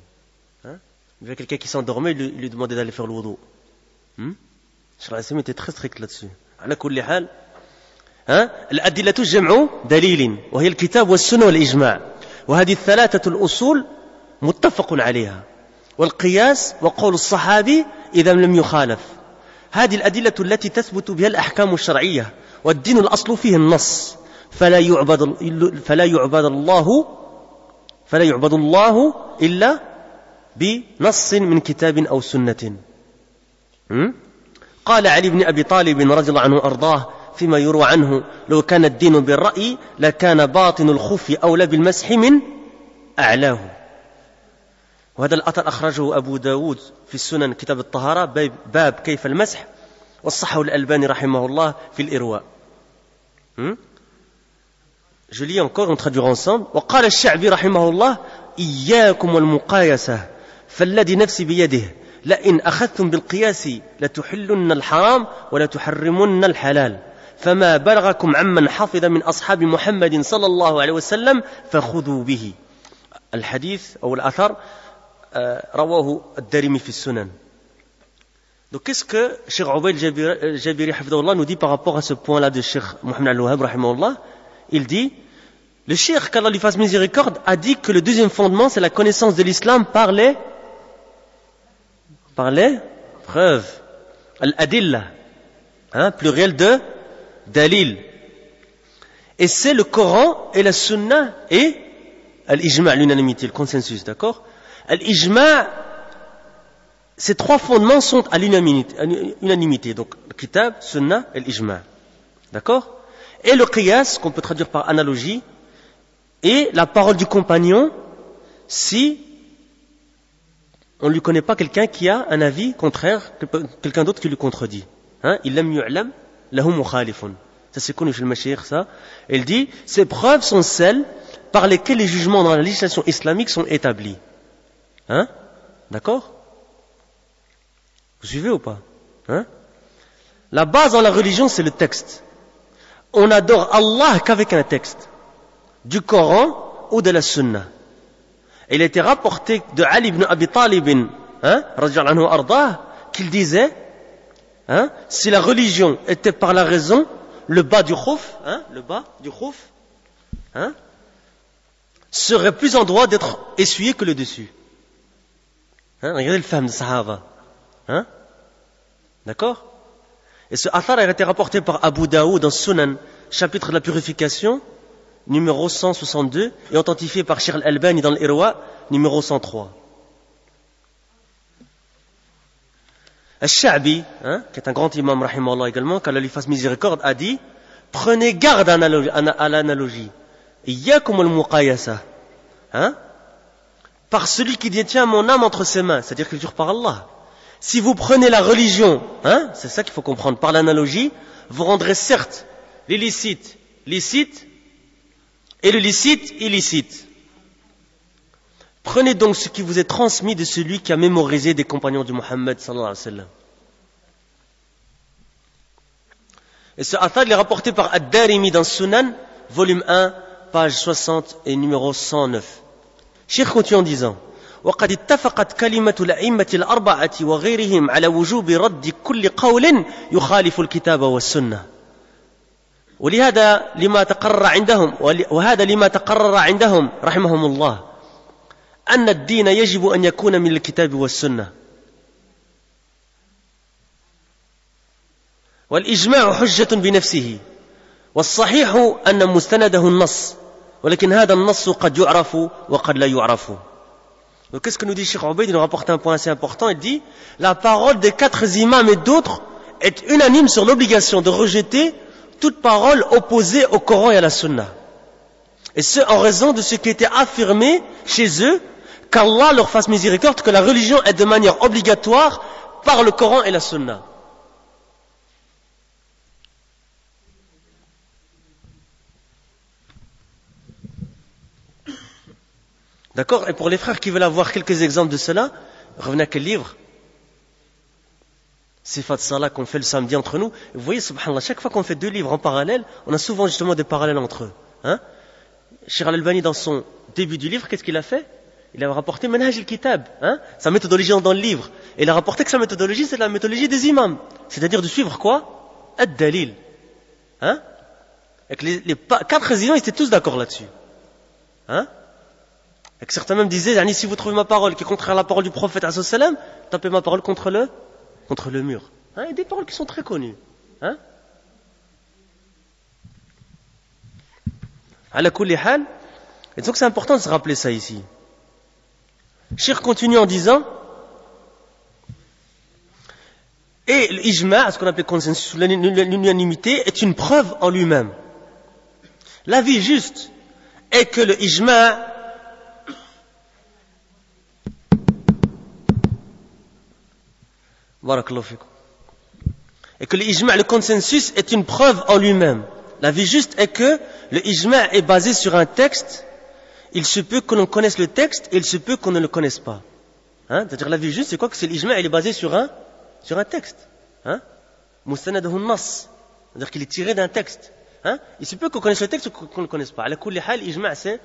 Il voyait quelqu'un qui s'endormait, il lui demandait d'aller faire le wudu. Cheikh Al-Uthaymin était très strict là-dessus. على كل حال الأدلة جمع دليل وهي الكتاب والسنة والإجماع وهذه الثلاثة الأصول متفق عليها والقياس وقول الصحابي إذا لم يخالف. هذه الأدلة التي تثبت بها الأحكام الشرعية والدين الأصل فيه النص فلا يعبد الله إلا بنص من كتاب أو سنة. قال علي بن أبي طالب رضي الله عنه وأرضاه فيما يروى عنه لو كان الدين بالرأي لكان باطن الخف أولى بالمسح من أعلاه. وهذا الأثر أخرجه أبو داود في السنن كتاب الطهارة باب كيف المسح والصحه الألباني رحمه الله في الإرواء. Je lis encore, on traduira ensemble. وقال الشعبي رحمه الله إياكم والمقايسة فالذي نفسي بيده لئن أخذتم بالقياس لتحلن الحرام ولا تحرمن الحلال فما بلغكم عمن حفظ من أصحاب محمد صلى الله عليه وسلم فخذوا به. الحديث أو الأثر رواه الدارمي في السنن. Donc qu'est-ce que Cheikh Ubayd al-Jabiri hafidahullah nous dit par rapport à ce point-là de Cheikh Mohammed Al-Wahhab rahimahullah? Il dit, le Cheikh, qu'Allah lui fasse miséricorde, a dit que le deuxième fondement c'est la connaissance de l'islam par les preuves, al-adillah. Pluriel de dalil. Et c'est le Coran et la Sunna et l'ijma', l'unanimité, le consensus, d'accord? L'ijma', ces trois fondements sont à l'unanimité. Donc, le kitab, Sunna et l'ijma'. D'accord? Et le qiyas, qu'on peut traduire par analogie, et la parole du compagnon, si on ne lui connaît pas quelqu'un qui a un avis contraire, quelqu'un d'autre qui lui contredit. Il lam yu'lam lahu mukhalifun. Ça c'est connu chez le Mashayikh, ça. Il dit, ces preuves sont celles par lesquelles les jugements dans la législation islamique sont établis. D'accord? Vous suivez ou pas? La base dans la religion, c'est le texte. On adore Allah qu'avec un texte, du Coran ou de la Sunna. Il a été rapporté de Ali ibn Abi Talib, radiyallahu anhu ardah, qu'il disait, si la religion était par la raison, le bas du khouf, serait plus en droit d'être essuyé que le dessus. Regardez le fahm de Sahaba. D'accord? Et ce athar a été rapporté par Abu Daoud dans Sunan, chapitre de la purification, numéro 162, et authentifié par Sheikh al-Albani dans l'Irwa, numéro 103. Al-Sha'bi, qui est un grand imam, rahimahullah également, qu'Allah lui fasse miséricorde, a dit, prenez garde à l'analogie. Iyyakum al-muqayasa. Par celui qui détient mon âme entre ses mains, c'est-à-dire qu'il jure par Allah. Si vous prenez la religion, c'est ça qu'il faut comprendre, par l'analogie, vous rendrez certes l'illicite licite et le licite illicite. Prenez donc ce qui vous est transmis de celui qui a mémorisé des compagnons de Muhammad sallallahu alayhi wa sallam. Et ce athar est rapporté par Ad-Darimi dans Sunan, volume 1, page 60 et numéro 109. Cheikh continue en disant, وقد اتفقت كلمة الأئمة الأربعة وغيرهم على وجوب رد كل قول يخالف الكتاب والسنة. وهذا لما تقرر عندهم رحمهم الله أن الدين يجب أن يكون من الكتاب والسنة. والإجماع حجة بنفسه والصحيح أن مستنده النص ولكن هذا النص قد يعرف وقد لا يعرف. Donc qu'est-ce que nous dit Cheikh Ubayd? Il nous rapporte un point assez important. Il dit, la parole des quatre imams et d'autres est unanime sur l'obligation de rejeter toute parole opposée au Coran et à la Sunna. Et ce, en raison de ce qui était affirmé chez eux, qu'Allah leur fasse miséricorde, que la religion est de manière obligatoire par le Coran et la Sunna. D'accord? Et pour les frères qui veulent avoir quelques exemples de cela, revenez à quel livre? Sifat Salah qu'on fait le samedi entre nous. Vous voyez, subhanallah, chaque fois qu'on fait deux livres en parallèle, on a souvent justement des parallèles entre eux. Cheikh al-Albani, dans son début du livre, qu'est-ce qu'il a fait? Il a rapporté Manhaj al-Kitab, sa méthodologie dans le livre. Et il a rapporté que sa méthodologie, c'est la méthodologie des imams. C'est-à-dire de suivre quoi? Ad-Dalil. Et que les quatre imams, ils étaient tous d'accord là-dessus. Et que certains même disaient, si vous trouvez ma parole qui est contraire à la parole du prophète, tapez ma parole contre le mur. Il y a des paroles qui sont très connues. Ala kulli hal. Et donc c'est important de se rappeler ça ici. Cheikh continue en disant, et l'ijma', ce qu'on appelle consensus, l'unanimité, est une preuve en lui-même. L'avis juste est que le ijma' et que l'ijma', le consensus, est une preuve en lui-même. L'avis juste est que le ijma' est basé sur un texte. Il se peut que l'on connaisse le texte et il se peut qu'on ne le connaisse pas. C'est-à-dire l'avis juste, c'est quoi? Que c'est l'ijma', il est basé sur un texte. Mustanadahu nas. C'est-à-dire qu'il est tiré d'un texte. Il se peut qu'on connaisse le texte ou qu'on ne le connaisse pas. Ala kulli hal, l'ijma', c'est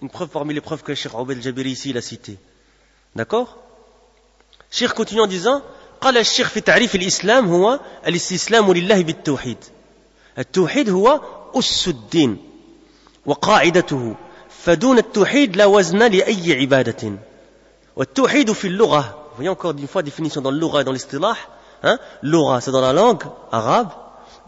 une preuve parmi les preuves que Cheikh Ubayd al-Jabiri ici, il a cité. D'accord? Cheikh continue en disant, قال الشيخ في تعريف الإسلام هو الاستسلام لله بالتوحيد. التوحيد هو أس الدين وقاعدته فدون التوحيد لا وزن لأي عبادة. والتوحيد في اللغة, vous voyez encore une fois définition dans le lugha et dans l'istilah, Hein? L'aura, c'est dans la langue arabe,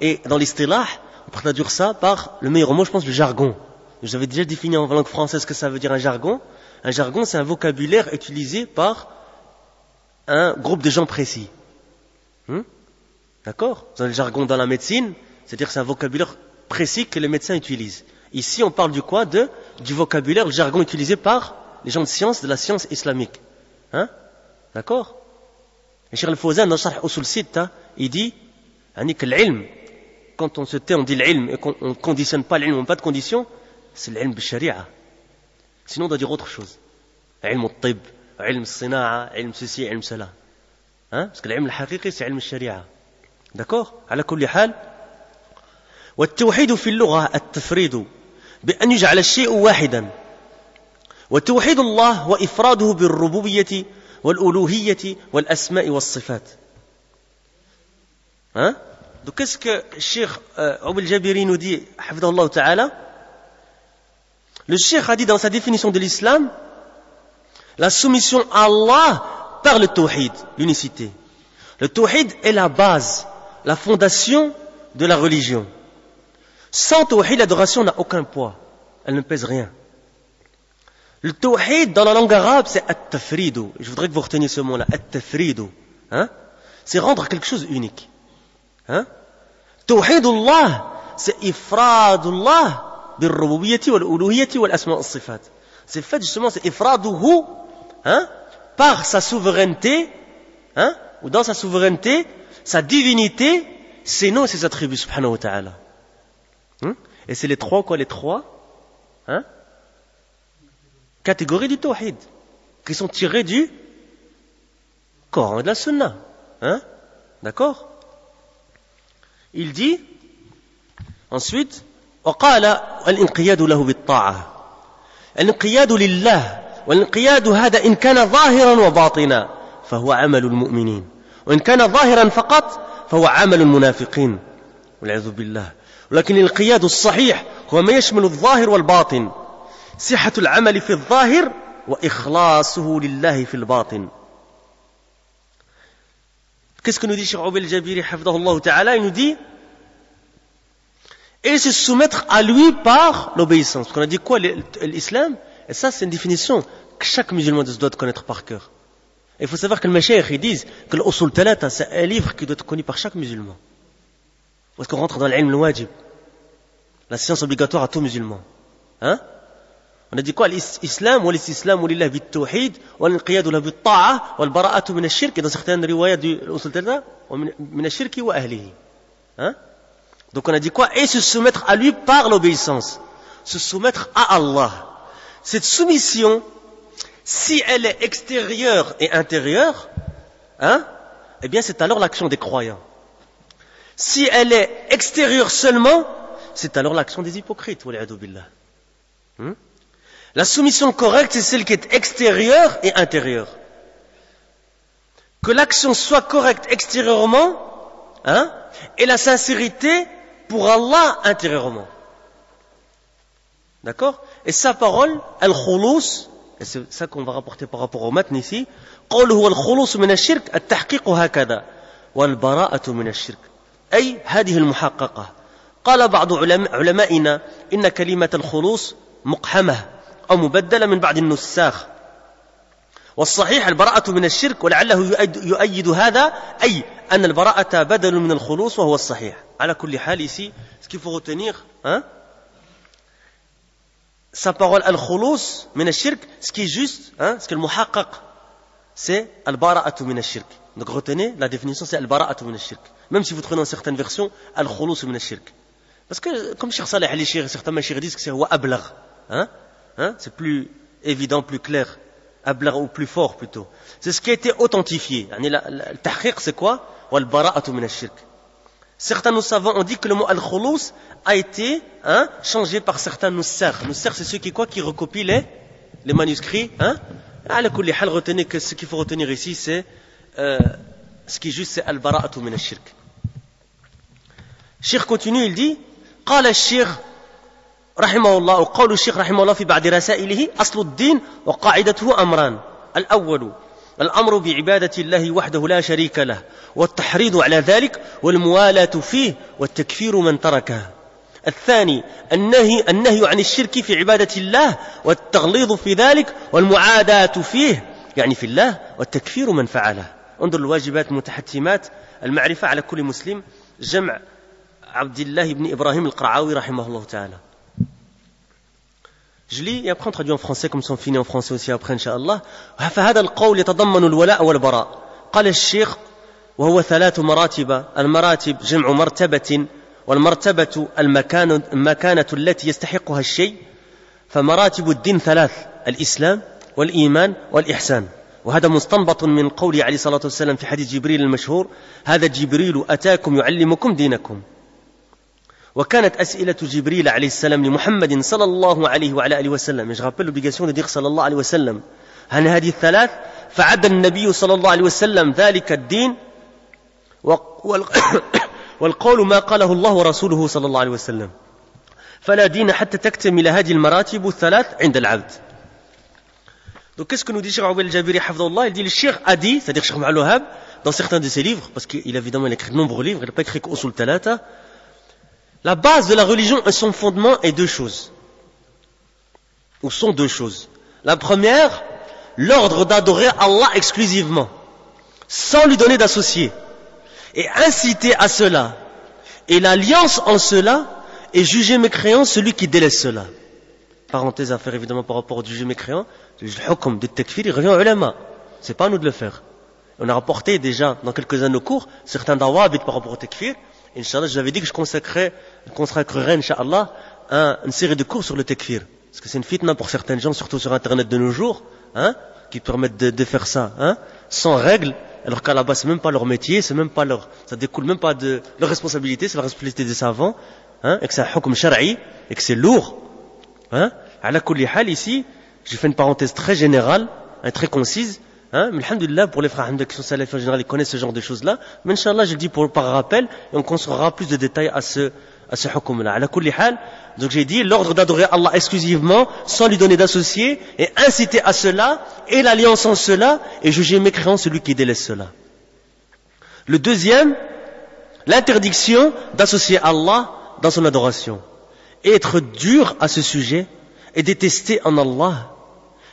et dans l'istilah, on peut traduire ça par le meilleur mot, je pense, le jargon. J'avais déjà défini en langue française ce que ça veut dire un jargon. Un jargon, c'est un vocabulaire utilisé par un groupe de gens précis. D'accord? Vous avez le jargon dans la médecine, c'est-à-dire que c'est un vocabulaire précis que les médecins utilisent. Ici, on parle du quoi? Du vocabulaire, le jargon utilisé par les gens de science, de la science islamique. Hein? D'accord? Et Cheikh Al-Fawzan, dans Sharh Usul Sitta, il dit, que l'ilm, quand on se tait, on dit l'ilm, et qu'on ne conditionne pas l'ilm, on n'a pas de condition, c'est l'ilm bi-sharia. Sinon, on doit dire autre chose. Ilm al-tib, ilm al-sina'a, ilm ceci, ilm cela. Hein? Parce que l'ilm al-haqiqi, c'est ilm al-sharia. D'accord? على كل حال والتوحيد في اللغة التفريد بأن يجعل الشيء واحدا وتوحيد الله وإفراده بالربوبية والألوهية والأسماء والصفات. Hein? Donc qu'est-ce que Cheikh Abil Jabiri nous dit, hafidahullah ta'ala? Le Cheikh a dit dans sa définition de l'islam, la soumission à Allah par le tawhid, l'unicité. Le tawhid est la base, la fondation de la religion. Sans tawhid, l'adoration n'a aucun poids. Elle ne pèse rien. Le tawhid, dans la langue arabe, c'est at-tafridu. Je voudrais que vous reteniez ce mot-là, at-tafridu. Hein? C'est rendre quelque chose unique. Hein? Tawhidullah, c'est ifradullah bil-rububiyyati wal-uluhiyyati wal-asma' wal-sifat. C'est fait justement, c'est ifraduhu, hein? Par sa souveraineté, hein? Ou dans sa souveraineté, sa divinité, ses noms et ses attributs, subhanahu wa ta'ala. Et c'est les trois, hein? Catégories du tawhid, qui sont tirées du Coran et de la Sunna. Hein? D'accord? Il dit, ensuite, وقال الانقياد له بالطاعة الانقياد لله والانقياد هذا إن كان ظاهرا وباطنا فهو عمل المؤمنين وإن كان ظاهرا فقط فهو عمل المنافقين والعياذ بالله ولكن الانقياد الصحيح هو ما يشمل الظاهر والباطن صحة العمل في الظاهر وإخلاصه لله في الباطن. Qu'est-ce que nous dit Cheikh Abil Jabiri hafidahullah ta'ala? Il nous dit et se soumettre à lui par l'obéissance. Parce qu'on a dit quoi? L'islam, et ça c'est une définition que chaque musulman doit connaître par cœur. Il faut savoir que les mashayikh ils disent que l'usul talata c'est un livre qui doit être connu par chaque musulman. Parce qu'on rentre dans l'ilm al-wajib, la science obligatoire à tout musulman. Hein? On a dit quoi? L'islam, wal-istislam lillah bit-tawhid, wal-inqiyad lahu bit-ta'a, wal-bara'atu min ash-shirk, et dans certaines riwayat du usul talata, min ash-shirki wa ahlihi. Hein? Donc on a dit quoi? Et se soumettre à lui par l'obéissance. Se soumettre à Allah. Cette soumission, si elle est extérieure et intérieure, hein, eh bien c'est alors l'action des croyants. Si elle est extérieure seulement, c'est alors l'action des hypocrites. La soumission correcte, c'est celle qui est extérieure et intérieure. Que l'action soit correcte extérieurement, hein, et la sincérité pour Allah intérieurement. D'accord? Et sa parole, al-khulus, et c'est ça qu'on va rapporter par rapport au matn ici, قوله الخلوص من الشرك التحقيق هكذا والبراءة من الشرك أي هذه المحققة. قال بعض علمائنا إن كلمة الخلوص مقحمة أو مبدلة من بعض النساخ والصحيح البراءة من الشرك ولعله يؤيد هذا أي أن البراءة بدل من الخلوص وهو الصحيح. على كل حال ici ce qu'il faut retenir, hein, sa parole al-khulus min al-shirk, ce qui est juste, hein, ce que le muhaqqaq, c'est al-bara'atu min al-shirk. Donc retenez, la définition c'est al-bara'atu min al-shirk. Même si vous prenez dans certaines versions al-khulus min al-shirk. Parce que comme Cheikh Saleh al-Shir, certains mashayikh disent que c'est huwa ablagh, hein, c'est plus évident, plus clair, ablagh ou plus fort plutôt. C'est ce qui a été authentifié. Le tahqiq c'est quoi? Wal-bara'atu min al-shirk. Certains nous savants ont dit que le mot al-khulus a été, hein, changé par certains nussakh. Nussakh, c'est ceux qui recopient les manuscrits. Hein. Retenez que ce qu'il faut retenir ici, c'est ce qui est juste, c'est al-bara'atu min al-shirk. Cheikh continue, il dit قال الشيخ رحمه الله وقول الشيخ رحمه الله في بعض رسائله أصل الدين وقاعدته أمران. الأول الأمر بعبادة الله وحده لا شريك له والتحريض على ذلك والموالاة فيه والتكفير من تركه. الثاني النهي عن الشرك في عبادة الله والتغليظ في ذلك والمعاداة فيه يعني في الله والتكفير من فعله. انظر الواجبات المتحتمات المعرفة على كل مسلم جمع عبد الله بن إبراهيم القرعاوي رحمه الله تعالى. Je lis et après on traduit en français comme ça on finit en français aussi après Inch'Allah. فهذا القول يتضمن الولاء والبراء. قال الشيخ وهو 3 مراتب. المراتب جمع مرتبة والمرتبة المكانة التي يستحقها الشيء. فمراتب الدين 3 الإسلام والإيمان والإحسان. وهذا مستنبط من قوله عليه الصلاة والسلام في حديث جبريل المشهور هذا جبريل أتاكم يعلمكم دينكم. وكانت أسئلة جبريل عليه السلام لمحمد صلى الله عليه وعلى آله وسلم. Je rappelle l'obligation de dire صلى الله عليه وسلم عن هذه الثلاث فعد النبي صلى الله عليه وسلم ذلك الدين والقول ما قاله الله ورسوله صلى الله عليه وسلم. فلا دين حتى تكتمل هذه المراتب الثلاث عند العبد. Donc qu'est-ce que nous dit Cheikh Aouel Jabiri Hafdallah? Il dit le Cheikh a dit, c'est-à-dire Cheikh Mohamed Wahhab, dans certains de ses livres, parce qu'il évidemment il a écrit de nombreux livres, il n'a pas écrit qu'Usul Talata. La base de la religion et son fondement est 2 choses. Ou sont 2 choses. La première, l'ordre d'adorer Allah exclusivement, sans lui donner d'associé, et inciter à cela, et l'alliance en cela, et juger mécréant celui qui délaisse cela. Parenthèse à faire évidemment par rapport au juger mécréant, le hukm de takfir, il revient aux ulama. C'est pas à nous de le faire. On a rapporté déjà dans quelques-uns de nos cours certains dawabit par rapport au takfir. Inch'Allah, je vous avais dit que je consacrerai, Inch'Allah, une série de cours sur le takfir. Parce que c'est une fitna pour certaines gens, surtout sur Internet de nos jours, qui permettent de faire ça, sans règles, alors qu'à la base, c'est même pas leur métier, c'est même pas ça découle même pas de leur responsabilité, c'est la responsabilité des savants, et que c'est un hukm shar'i, et que c'est lourd, À la kulli hal, ici, j'ai fait une parenthèse très générale, très concise, mais alhamdulillah, pour les frères qui sont salafis en général, ils connaissent ce genre de choses-là. Mais Inch'Allah, je le dis par rappel, et on conservera plus de détails à ce hukm-là. À la kulli hal, donc j'ai dit l'ordre d'adorer Allah exclusivement, sans lui donner d'associé, et inciter à cela, et l'alliance en cela, et juger mécréant celui qui délaisse cela. Le deuxième, l'interdiction d'associer Allah dans son adoration. Et être dur à ce sujet, et détester en Allah,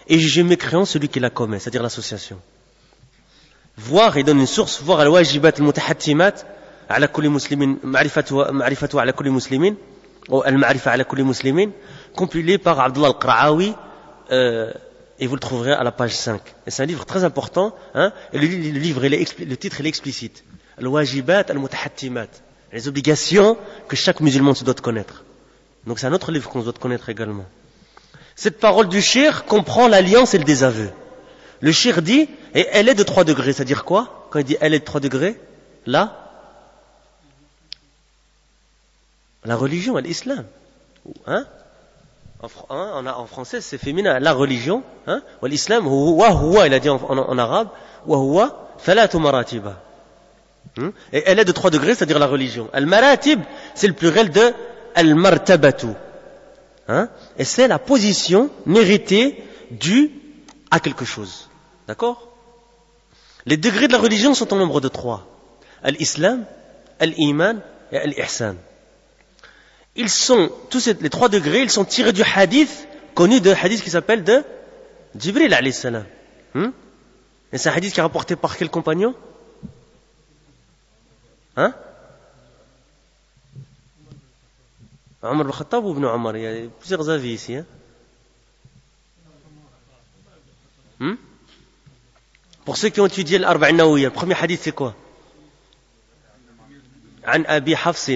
et juger mécréant celui qui la commet, c'est-à-dire l'association. Voir, il donne une source, voir al-wajibat al-mutahattimat ala kulli muslimin, ma'rifatu ala kulli muslimin, ou al-ma'rifa ala kulli muslimin, compilé par Abdullah al-Qra'awi, et vous le trouverez à la page 5. Et c'est un livre très important, et le titre il est explicite. Al-wajibat al-mutahattimat, les obligations que chaque musulman se doit connaître. Donc c'est un autre livre qu'on doit connaître également. Cette parole du shir comprend l'alliance et le désaveu. Le shir dit, et elle est de 3 degrés, c'est-à-dire quoi? Quand il dit elle est de 3 degrés, là, la religion et l'islam. En français, c'est féminin, la religion, ou l'islam, wa huwa, il a dit en arabe, wa huwa, thalatu maratiba. Et elle est de 3 degrés, c'est-à-dire la religion. Al-maratib, c'est le pluriel de al-martabatu. Et c'est la position méritée due à quelque chose. D'accord? Les degrés de la religion sont au nombre de 3. Al-Islam, Al-Iman et Al-Ihsan. Les 3 degrés, ils sont tirés du hadith, connu de hadith qui s'appelle de Jibril alayhi salam. Et c'est un hadith qui est rapporté par quel compagnon? Omar ibn Khattab ou Ibn Omar? Il y a plusieurs avis ici. Pour ceux qui ont étudié l'Arba'a Nawawiyya, le premier hadith c'est quoi? عن أبي حفص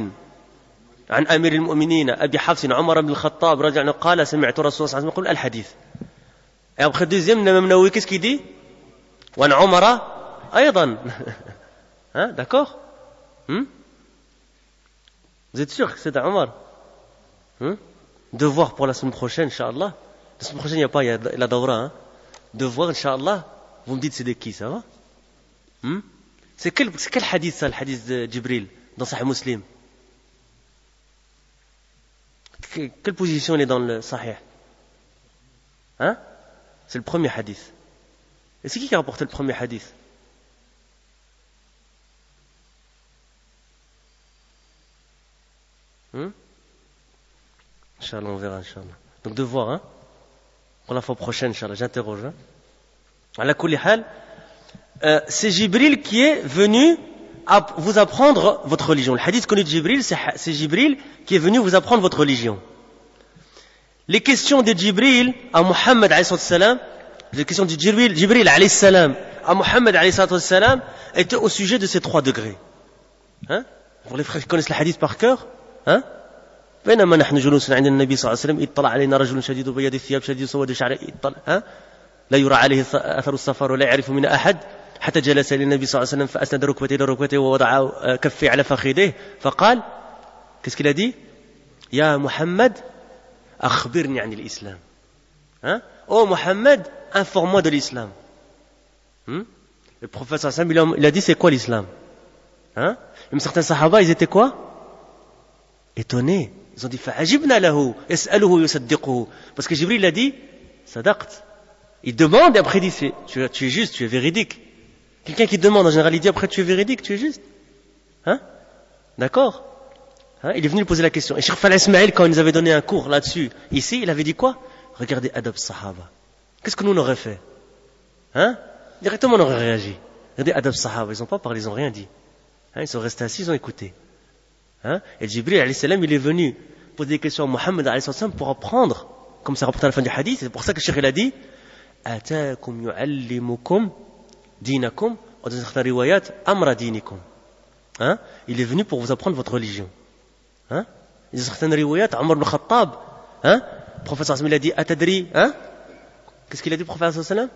عن أمير المؤمنين أبي حفص عمر بن الخطاب رضي الله عنه قال سمعت رسول الله صلى الله عليه وسلم يقول الحديث. Et après deuxième, l'imam Nawawi, qu'est-ce qu'il dit? وعن عمر أيضا. D'accord? Vous êtes sûr que c'est Omar? Devoir pour la semaine prochaine, Inch'Allah. La semaine prochaine, il y a la Dawra. Devoir, Inch'Allah. Vous me dites c'est de qui, ça va? C'est quel hadith ça, le hadith de Jibril, dans Sahih Muslim? Quelle position il est dans le Sahih? C'est le premier hadith. Et c'est qui a rapporté le premier hadith? Inch'Allah, on verra, Inch'Allah. Donc, devoir, hein? Pour la fois prochaine, Inch'Allah, j'interroge, hein? À la kulli hal, c'est Jibril qui est venu vous apprendre votre religion. Le hadith connu de Jibril, c'est Jibril qui est venu vous apprendre votre religion. Les questions de Jibril à Muhammad alayhi salam, les questions de Jibril alayhi salam à Muhammad alayhi salam étaient au sujet de ces 3 degrés. Hein? Pour les frères qui connaissent le hadith par cœur, hein? بينما نحن جلوس عند النبي صلى الله عليه وسلم اطلع علينا رجل شديد بياض الثياب شديد سواد الشعر لا يرى عليه اثر السفر ولا يعرف من احد حتى جلس للنبي صلى الله عليه وسلم فاسند ركبتيه الى ركبتيه ووضع كفيه على فخذيه فقال qu'est-ce qu'il a dit يا محمد أخبرني عن الإسلام. Hein? Oh Mohammed, informe-moi de l'islam. Le prophète sallam, il a dit c'est quoi l'islam? Hein? Même certains sahaba, ils étaient quoi? Étonnés. Ils ont dit fa'ajibna lahu, yas'aluhu yusaddiquhu. Parce que Jibril a dit sadaqt. Il demande et après il dit tu es juste, tu es véridique. Quelqu'un qui demande en général, il dit après tu es véridique, tu es juste. Hein? D'accord? Hein? Il est venu lui poser la question. Et Cheikh Fala Ismail, quand il nous avait donné un cours là-dessus, ici, il avait dit quoi? Regardez Adab Sahaba. Qu'est-ce que nous on aurait fait? Hein? Directement on aurait réagi. Regardez Adab Sahaba, ils n'ont pas parlé, ils n'ont rien dit. Hein? Ils sont restés assis, ils ont écouté. Hein? Et Jibril alayhi salam, il est venu poser des questions à Muhammad alayhi salam pour apprendre, comme c'est rapporté à la fin du hadith. C'est pour ça que Cheikh il a dit Ataakum yu'allimukum dinakum wa dans certaines riwayat amra dinikum. Hein? Il est venu pour vous apprendre votre religion. Hein? Dans certaines riwayat, Omar ibn Khattab, hein? Le prophète sallallahu alayhi wa sallam, il a dit Atadri, hein? Qu'est-ce qu'il a dit le prophète sallallahu alayhi wa sallam?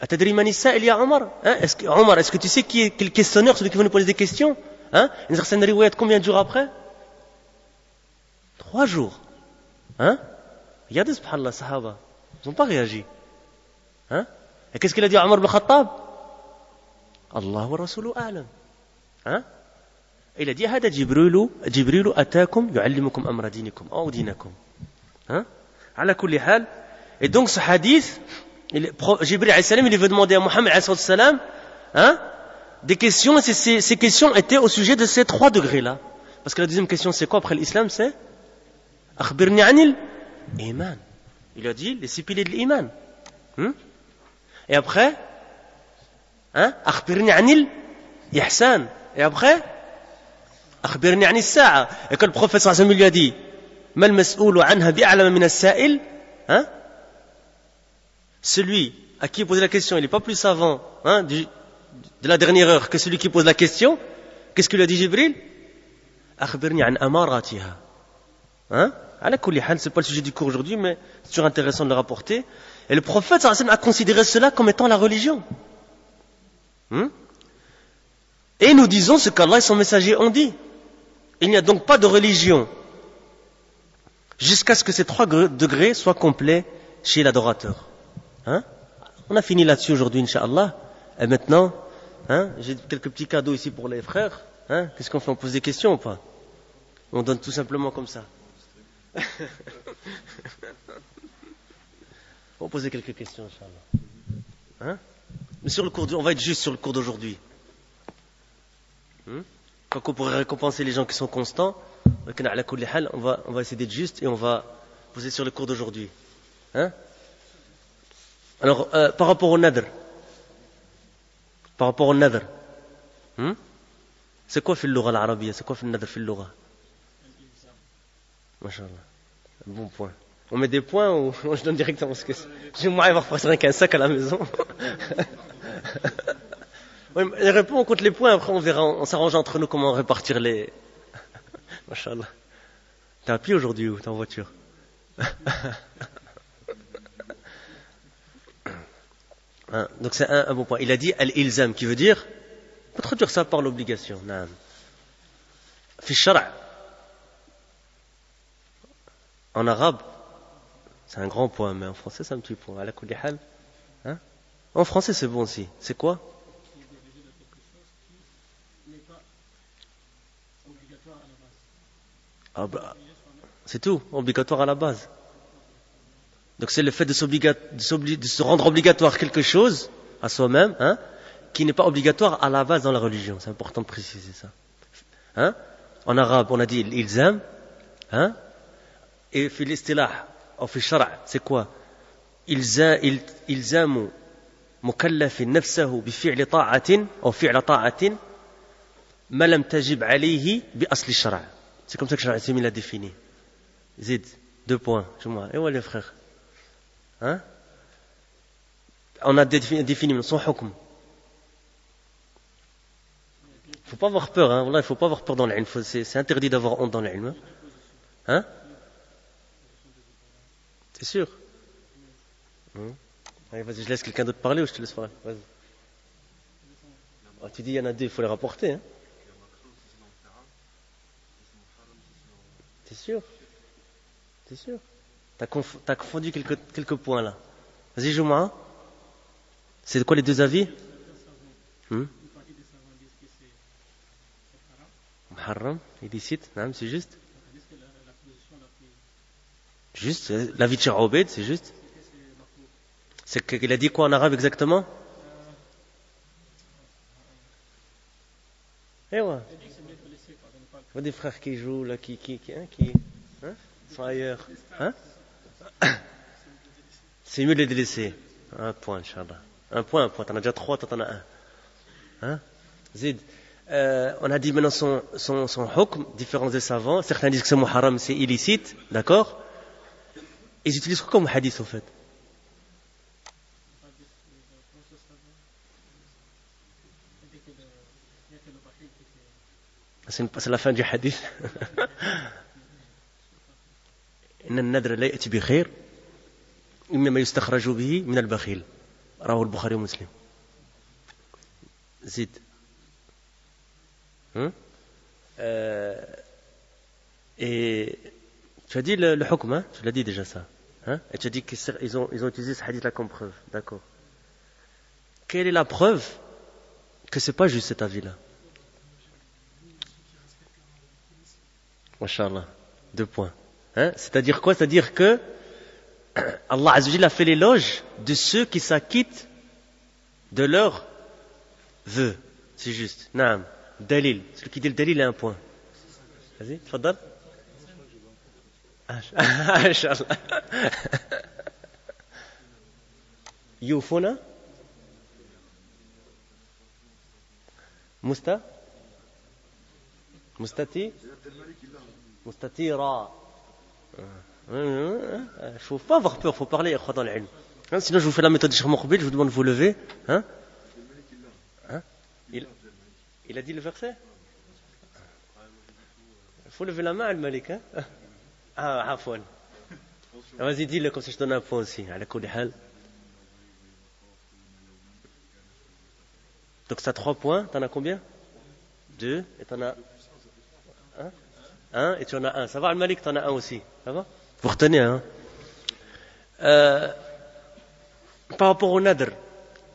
Atadri man is-sa'il ya Omar? Hein? Omar, est-ce que tu sais qui est le questionneur, celui qui va nous poser des questions? Hein? Dans certaines riwayat, combien de jours après? 3 jours. Hein? Regardez, subhanallah, sahaba. Ils n'ont pas réagi. Hein? Et qu'est-ce qu'il a dit à Omar ibn Khattab? Allah wa Rasuluhu a'lam. Hein? Et il a dit هذا جبريل أتاكم يعلمكم أمر دينكم أو دينكم. Hein? على كل حال. Et donc ce hadith, Jibril alayhi salam, il veut demander à Muhammad alayhi salam, hein, des questions, et ces questions étaient au sujet de ces 3 degrés-là. Parce que la deuxième question, c'est quoi après l'islam? C'est أخبرني عن الإيمان. Il a dit les 6 piliers de l'iman. Et après, hein, أخبرني عن الإحسان. Et après, أخبرني عن الساعة. Et quand le prophète sallallahu alayhi wa sallam lui a dit ما المسؤول عنها بأعلم من السائل, hein, celui à qui il posait la question, il n'est pas plus savant, hein, de la dernière heure que celui qui pose la question. Qu'est-ce que lui a dit Jibril? أخبرني عن أماراتها. Hein? À la kulli hal, c'est pas le sujet du cours aujourd'hui, mais c'est toujours intéressant de le rapporter. Et le prophète sallallahu alayhi wa sallam a considéré cela comme étant la religion. Et nous disons ce qu'Allah et son messager ont dit. Il n'y a donc pas de religion jusqu'à ce que ces 3 degrés soient complets chez l'adorateur. Hein? On a fini là-dessus aujourd'hui, Inch'Allah. Et maintenant, hein, j'ai quelques petits cadeaux ici pour les frères. Hein? Qu'est-ce qu'on fait? On pose des questions ou pas? On donne tout simplement comme ça. On va poser quelques questions, Inch'Allah. Hein? Mais sur le cours, on va être juste sur le cours d'aujourd'hui. Quand on pourrait récompenser les gens qui sont constants, on va essayer d'être juste et on va poser sur le cours d'aujourd'hui. Hein? Alors, par rapport au nadr, c'est quoi fil lugha al-arabiyya? C'est quoi fil nadr fil lugha? Masha'Allah. Un bon point. On met des points ou je donne directement ce que c'est? Je vais moi avoir presque rien qu'un sac à la maison. Oui, les réponses, on compte les points, après on verra, on s'arrange entre nous comment répartir les... Masha'Allah. T'es à pied aujourd'hui ou t'es en voiture? Hein, donc c'est un bon point. Il a dit al-ilzam, qui veut dire, on peut traduire ça par l'obligation. Fi shara'. En arabe, c'est un grand point, mais en français c'est un petit point. Ala kulli hal. Hein? En français c'est bon aussi. C'est quoi? Ah bah, c'est tout, obligatoire à la base. Donc c'est le fait de se rendre obligatoire quelque chose à soi-même, qui n'est pas obligatoire à la base dans la religion. C'est important de préciser ça. En arabe, on a dit ilzam, et في الاصطلاح أو في الشرع, c'est quoi? إلزام مكلف نفسه بفعل طاعة أو فعل طاعة ما لم تجب عليه بأصل الشرع. C'est comme ça que Cheikh Al-Uthaymin l'a défini. Zid, 2 points. Et ouais les frères. On a défini son hukm. Il ne faut pas avoir peur, il ne faut pas avoir peur dans l'ilm. C'est interdit d'avoir honte dans l'ilm. C'est sûr. Allez, vas-y, je laisse quelqu'un d'autre parler ou je te laisse parler. Vas-y. Tu dis il y en a 2, il faut les rapporter. C'est sûr. C'est sûr. T'as confondu quelques points là. Vas-y, Jouma. C'est quoi les 2 avis? Haram, illicite, c'est juste. Juste, l'avis de Cheikh Obeid, c'est juste. C'est qu'il a dit quoi en arabe exactement? Eh ouais. Il y a des frères qui jouent là, qui sont ailleurs. C'est mieux de les délaisser. 1 point, Inch'Allah. 1 point. T'en as déjà 3, toi t'en as 1. Zid. On a dit maintenant son hukm, différents des savants. Certains disent que c'est muharram, c'est illicite, d'accord? Ils utilisent quoi comme hadith au fait? C'est la fin du hadith. إن النذر لا يأتي بخير إنما يستخرج به من البخيل رواه البخاري ومسلم. زيد. Et tu as dit le hukm, tu l'as dit déjà ça. Et tu as dit qu'ils ont utilisé ce hadith là comme preuve. D'accord. Quelle est la preuve que c'est pas juste cet avis là? Masha'Allah. 2 points. C'est-à-dire quoi? C'est-à-dire que Allah Azza wa Jalla a fait l'éloge de ceux qui s'acquittent de leurs vœux. C'est juste. Naam. Dalil. Celui qui dit le dalil a 1 point. Vas-y, tfaddal. Inch'Allah. Yufuna. Mustatira. Il ne faut pas avoir peur, il faut parler dans l'ilm. Sinon je vous fais la méthode de Cheikh Moukbil, je vous demande de vous lever. Il a dit le verset? Il faut lever la main, Al-Malik. Afwan. Vas-y, dis-le comme ça je donne 1 point aussi. Donc tu as 3 points, tu en as combien? 2, et tu en as 1, et tu en as 1. Ça va, Al-Malik, tu en as 1 aussi. Ça va? Vous retenez, par rapport au nadr,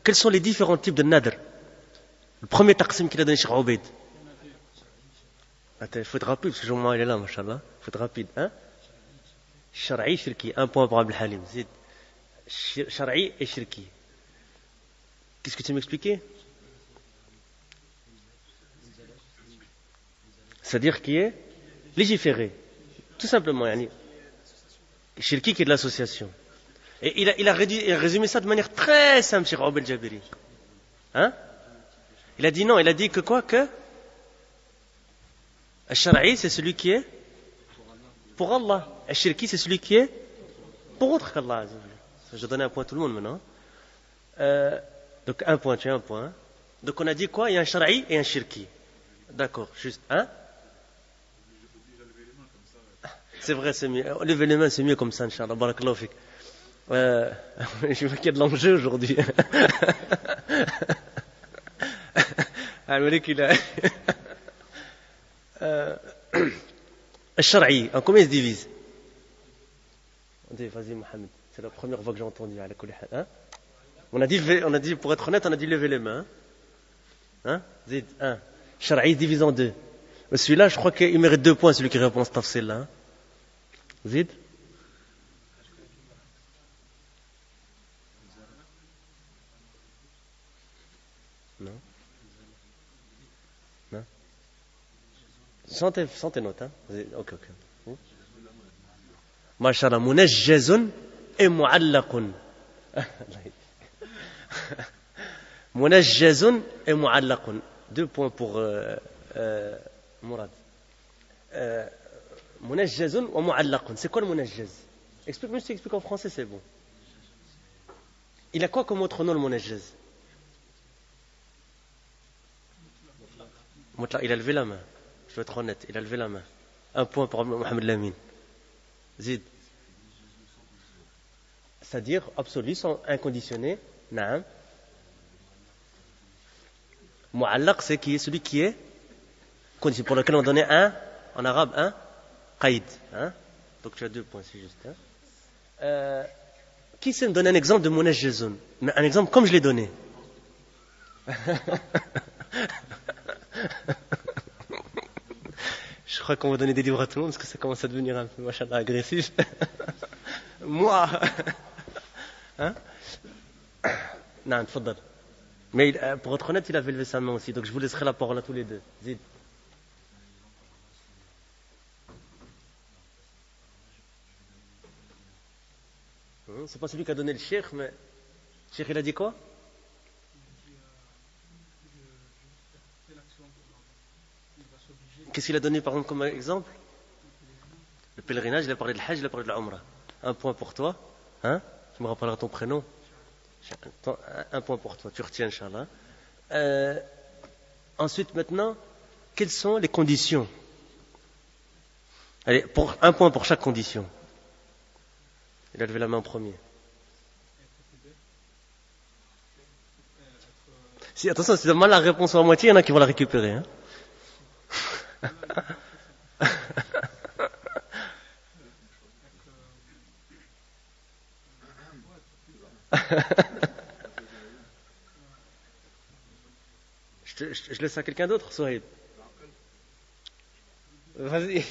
quels sont les différents types de nadr? Le premier taqsim qu'il a donné Cheikh Obeid. Attends, il faut être rapide, parce que Jean-Marc il est là, machallah. Il faut être rapide, Shar'i, shirki. 1 point pour Abdel Halim. Shar'i et shirki. Qu'est-ce que tu m'expliquais? C'est-à-dire qui est légiféré. Tout simplement, yani. Shirki qui est de l'association. Et il a résumé ça de manière très simple, Cheikh Obeid Jabiri. Il a dit non, il a dit que quoi? Que Al-Shar'i, c'est celui qui est pour Allah. Al-Shirki, c'est celui qui est pour autre qu'Allah. Je vais donner 1 point à tout le monde maintenant. Donc 1 point, tu as 1 point. Donc on a dit quoi? Il y a un Shar'i et un Shirki. D'accord, juste c'est vrai, c'est mieux. Lever les mains, c'est mieux comme ça, Inch'Allah. Barakallahu fik. Je vois qu'il y a de l'enjeu aujourd'hui. Al-Malik, il a... Al-Shar'i, en combien il se divise? Vas-y, Mohamed. C'est la première fois que j'ai entendu. On a dit, pour être honnête, on a dit lever les mains. Zid, 1. Shar'i divise en 2. Mais celui-là, je crois qu'il mérite 2 points, celui qui répond à ce tafsil là. Zid. Non. Non. Sans tes notes, hein. Ok, ok. Mashallah, munajjazun et mu'allaqun. Munajjazun et mu'allaqun. 2 points pour Mourad. Munajjazun wa mu'allaqun. C'est quoi le munajjaz? Explique-moi, si tu expliques en français, c'est bon. Il a quoi comme autre nom, le munajjaz? Il a levé la main. Je dois être honnête, il a levé la main. 1 point pour Mohamed Lamine. Zid. C'est-à-dire absolu, sans inconditionné. Naam. Mu'allaq, c'est celui qui est conditionné, pour lequel on donnait en arabe, qaïd. Donc tu as 2 points, c'est juste. Qui sait me donner un exemple de munajjazun? Mais un exemple comme je l'ai donné. Je crois qu'on va donner des livres à tout le monde parce que ça commence à devenir un peu machallah agressif. Moi. Non, tfaddal. Mais pour être honnête, il avait levé sa main aussi, donc je vous laisserai la parole à tous les deux. Zid. C'est pas celui qui a donné le cheikh, mais le cheikh il a dit quoi? Qu'est-ce qu'il a donné par exemple comme exemple? Le pèlerinage, il a parlé de l'hajj, il a parlé de l'umrah. 1 point pour toi. Tu me rappelleras ton prénom. 1 point pour toi, tu retiens, Inch'Allah. Ensuite, maintenant, quelles sont les conditions? Allez, 1 point pour chaque condition. Il a levé la main en premier. Si, attention, si tu donnes mal la réponse à moitié, il y en a qui vont la récupérer. Je laisse à quelqu'un d'autre, Souhaïb. Vas-y.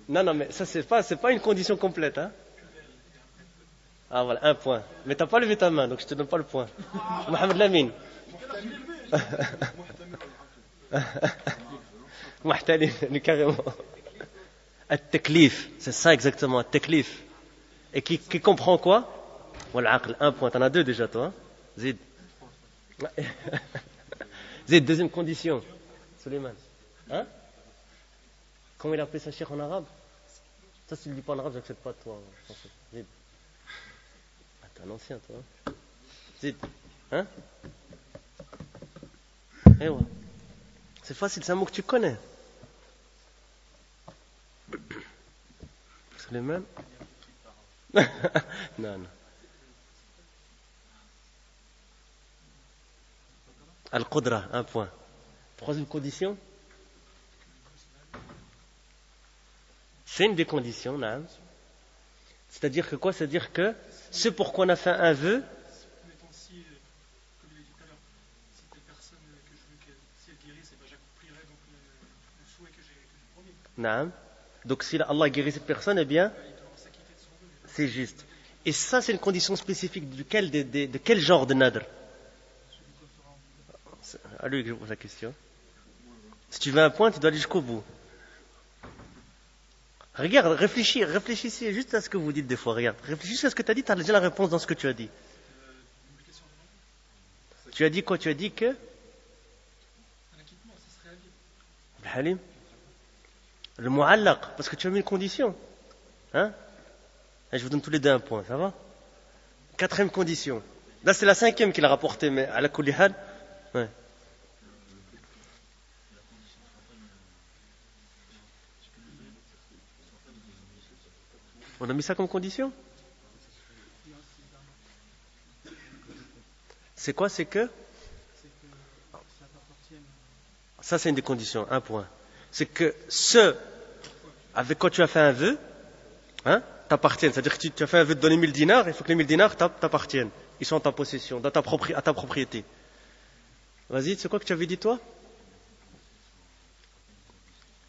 Non, mais ça, c'est pas une condition complète. Ah, voilà, 1 point. Mais t'as pas levé ta main, donc je te donne pas le point. Mohamed Lamine. Muhtalim, carrément. At-taklif, c'est ça exactement, at-taklif. Et qui comprend quoi? Voilà, 1 point. T'en as 2 déjà, toi. Zid. Zid, deuxième condition. Suleiman. Comment il a appelé ça, cheikh en arabe? Ça, si tu le dis pas en arabe, j'accepte pas toi. Zid. T'es un ancien, toi. Zid. Eh ouais. C'est facile, c'est un mot que tu connais. Suleiman. Non. Al-Qudra, 1 point. 3e condition. C'est une des conditions, non. C'est-à-dire que quoi? C'est-à-dire que ce pour quoi on a fait un vœu. Non. Donc si Allah guérit cette personne, eh bien, c'est juste. Et ça, c'est une condition spécifique de quel genre de nadr? C'est à lui que je pose la question. Si tu veux un point, tu dois aller jusqu'au bout. Regarde, réfléchissez juste à ce que vous dites des fois. Regarde, réfléchissez à ce que tu as dit, tu as déjà la réponse dans ce que tu as dit. Tu as dit quoi? Tu as dit que Halim, le mu'allaq, parce que tu as mis une condition. Et je vous donne tous les 2 1 point, ça va? 4e condition. Là, c'est la 5e qu'il a rapportée, mais à la kulli hal. Ouais. On a mis ça comme condition? C'est quoi? C'est que ça, c'est une des conditions, 1 point. C'est que ce avec quoi tu as fait un vœu t'appartiennent. C'est-à-dire que tu as fait un vœu de donner 1000 dinars, il faut que les 1000 dinars t'appartiennent. Ils sont en ta possession, à ta propriété. Vas-y, c'est quoi que tu avais dit toi?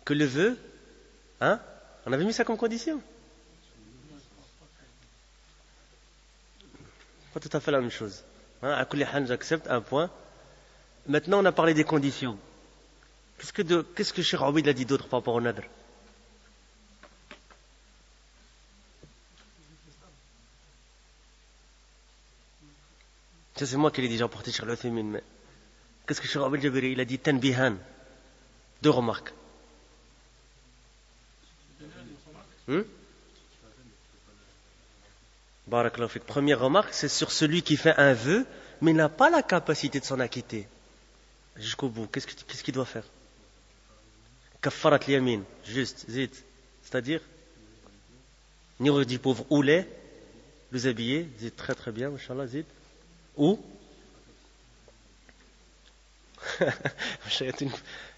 Que le vœu, on avait mis ça comme condition? Pas tout à fait la même chose. À kulli hal, j'accepte un point. Maintenant, on a parlé des conditions. Qu'est-ce que Cheikh Obeid a dit d'autre par rapport au nadr? Ça, c'est moi qui l'ai déjà porté sur le Uthaymin, mais qu'est-ce que Cheikh Obeid Jabiri, il a dit tanbihan. Deux remarques. Barakallahu fik. Première remarque, c'est sur celui qui fait un vœu, mais n'a pas la capacité de s'en acquitter. Jusqu'au bout, qu'est-ce qu'il doit faire? Kaffarat al-yamin, juste, zid. C'est-à-dire, nourrir du pauvre ou les habiller, zid, très très bien, Inch'Allah, zid. Ou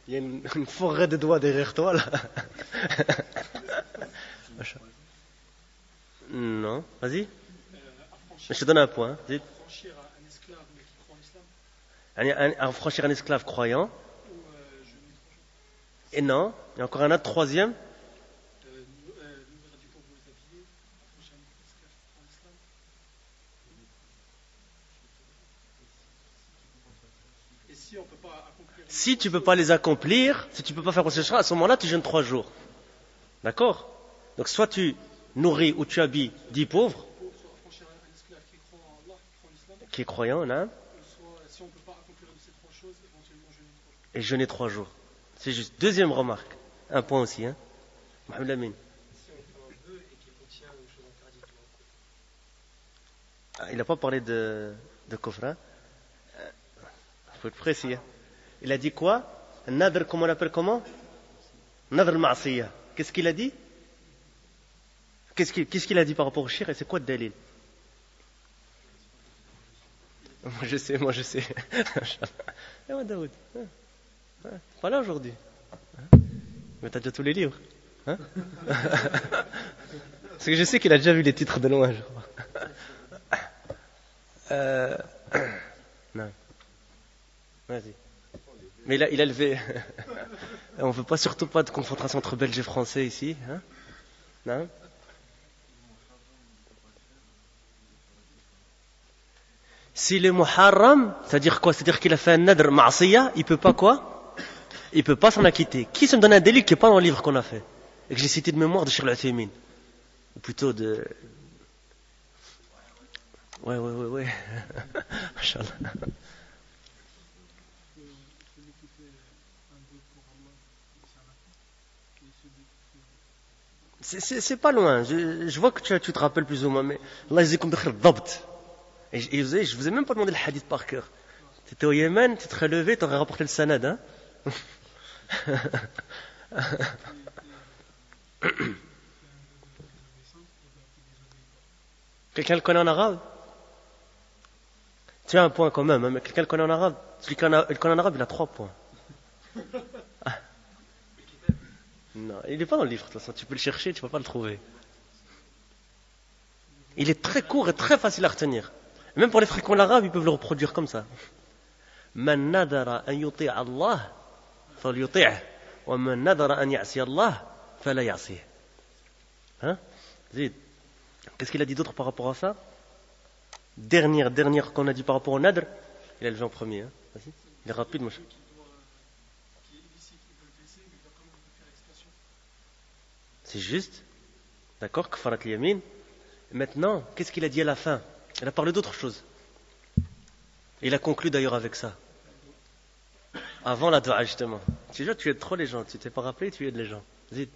il y a une forêt de doigts derrière toi, là. Non, vas-y. Je te donne un point. Affranchir un esclave mais qui croit en islam. Affranchir un esclave croyant. Et non, il y a encore un autre troisième. Nourrir du pauvre ou les habiller. Affranchir un esclave qui croit en islam. Et si on peut pas accomplir. Si tu peux pas les accomplir, si tu peux pas faire ce choix, à ce moment-là, tu jeûnes 3 jours. D'accord? Donc soit tu nourris ou tu habilles 10 pauvres. Soit affranchir un esclave qui croit en Allah, qui croit en islam. Qui est croyant, là. Soit si on peut pas accomplir de ces 3 choses, éventuellement jeûner 3 jours. Et jeûner 3 jours. C'est juste. Deuxième remarque. Un point aussi, hein. Mohamed Lamine. Si on fait un vœu et qu'il contient une chose interdite ou un coup. Il n'a pas parlé de kufr, hein. Faut être précis, hein. Il a dit quoi? Nadr, comment on l'appelle comment? Nadr al-ma'siyah. Qu'est-ce qu'il a dit? Qu'est-ce qu'il a dit par rapport au shirk et c'est quoi le dalil? Moi je sais. Et moi Daoud. T'es pas là aujourd'hui. Mais t'as déjà tous les livres. Hein? Parce que je sais qu'il a déjà vu les titres de loin, je crois. Non. Vas-y. Mais il a levé. On veut pas surtout pas de confrontation entre Belges et Français ici. Hein? Non? S'il est muharram, c'est-à-dire quoi? C'est-à-dire qu'il a fait un nadr ma'asiya, il peut pas quoi? Il peut pas s'en acquitter. Qui se me donne un délit qui n'est pas dans le livre qu'on a fait? Et que j'ai cité de mémoire de Cheikh al-Uthaymin. Ou plutôt de... Ouais. Inch'Allah. C'est pas loin. Je vois que tu te rappelles plus ou moins, mais Allah yazikum bi khair dhabt. Et je vous ai même pas demandé le hadith par cœur. Tu étais au Yémen, tu te serais levé, tu aurais rapporté le sanad, hein? Quelqu'un le connaît en arabe? Tu as un point quand même, hein, mais quelqu'un le connaît en arabe? Celui qui le connaît en arabe, il a 3 points. Ah. Non, il n'est pas dans le livre, de toute façon. Tu peux le chercher, tu ne vas pas le trouver. Il est très court et très facile à retenir. Même pour les frères qui ont l'arabe, ils peuvent le reproduire comme ça. Man nadara an yuti' Allah, falyuti'h. Wa man nadara an ya'si Allah, fala ya'sih. Hein? Zid. Qu'est-ce qu'il a dit d'autre par rapport à ça? Dernière qu'on a dit par rapport au nadr. Il a levé en premier. Hein? Vas-y. Il est rapide, moi. C'est juste. D'accord? Kafarat al-yamin. Maintenant, qu'est-ce qu'il a dit à la fin? Il a parlé d'autre chose. Il a conclu d'ailleurs avec ça. Avant la dua, justement. Tu sais, tu aides trop les gens. Tu t'es pas rappelé, tu aides les gens. Zid.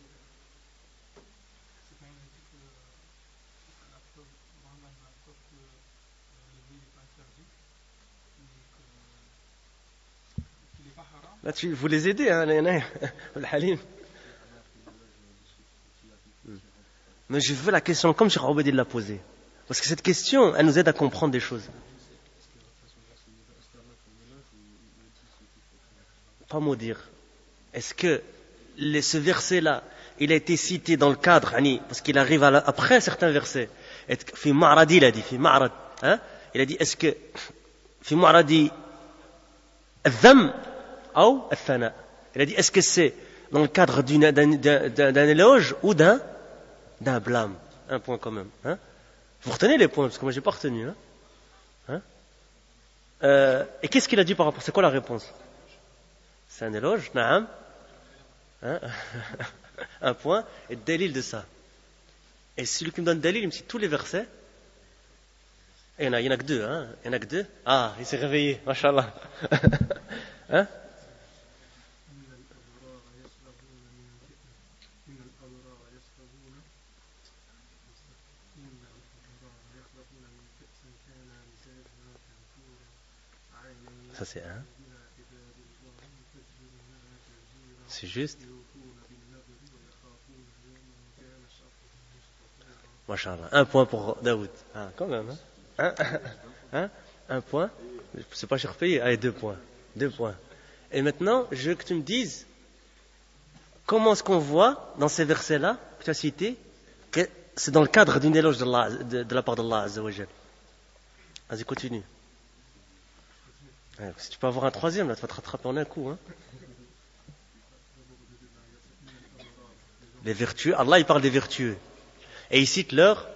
Là, vous les aidez, hein, le Halim. Mais je veux la question comme Cheikh Obeid l'a posée. Parce que cette question, elle nous aide à comprendre des choses. Pas maudire. Est-ce que ce verset-là, il a été cité dans le cadre, parce qu'il arrive après certains versets. Fi ma'radi, il a dit, fi ma'rad. Hein? Il a dit, est-ce que, fi ma'radi, al-dham, ou al-thana. Il a dit, est-ce que c'est dans le cadre d'un éloge ou d'un blâme? Un point quand même. Hein? Vous retenez les points, parce que moi j'ai pas retenu. Hein? Et qu'est-ce qu'il a dit par rapport? C'est quoi la réponse? C'est un éloge, naam. Hein? Un point, et dalil de ça. Et celui qui me donne dalil, il me cite tous les versets. Et il y en a que deux, hein? Il y en a que deux. Ah, il s'est réveillé, mashallah. Hein? Ça c'est un. C'est juste. Mashallah. Un point pour Daoud. Ah, quand même, hein? Hein? Un point. C'est pas cher payé. Allez, 2 points. 2 points. Et maintenant, je veux que tu me dises comment est-ce qu'on voit dans ces versets-là que tu as cités que c'est dans le cadre d'une éloge de la part d'Allah Azza wa Jal. Vas-y, continue. Ouais, si tu peux avoir un troisième, là, tu vas te rattraper en un coup. Hein. Les vertueux. Allah, il parle des vertueux. Et il cite leurs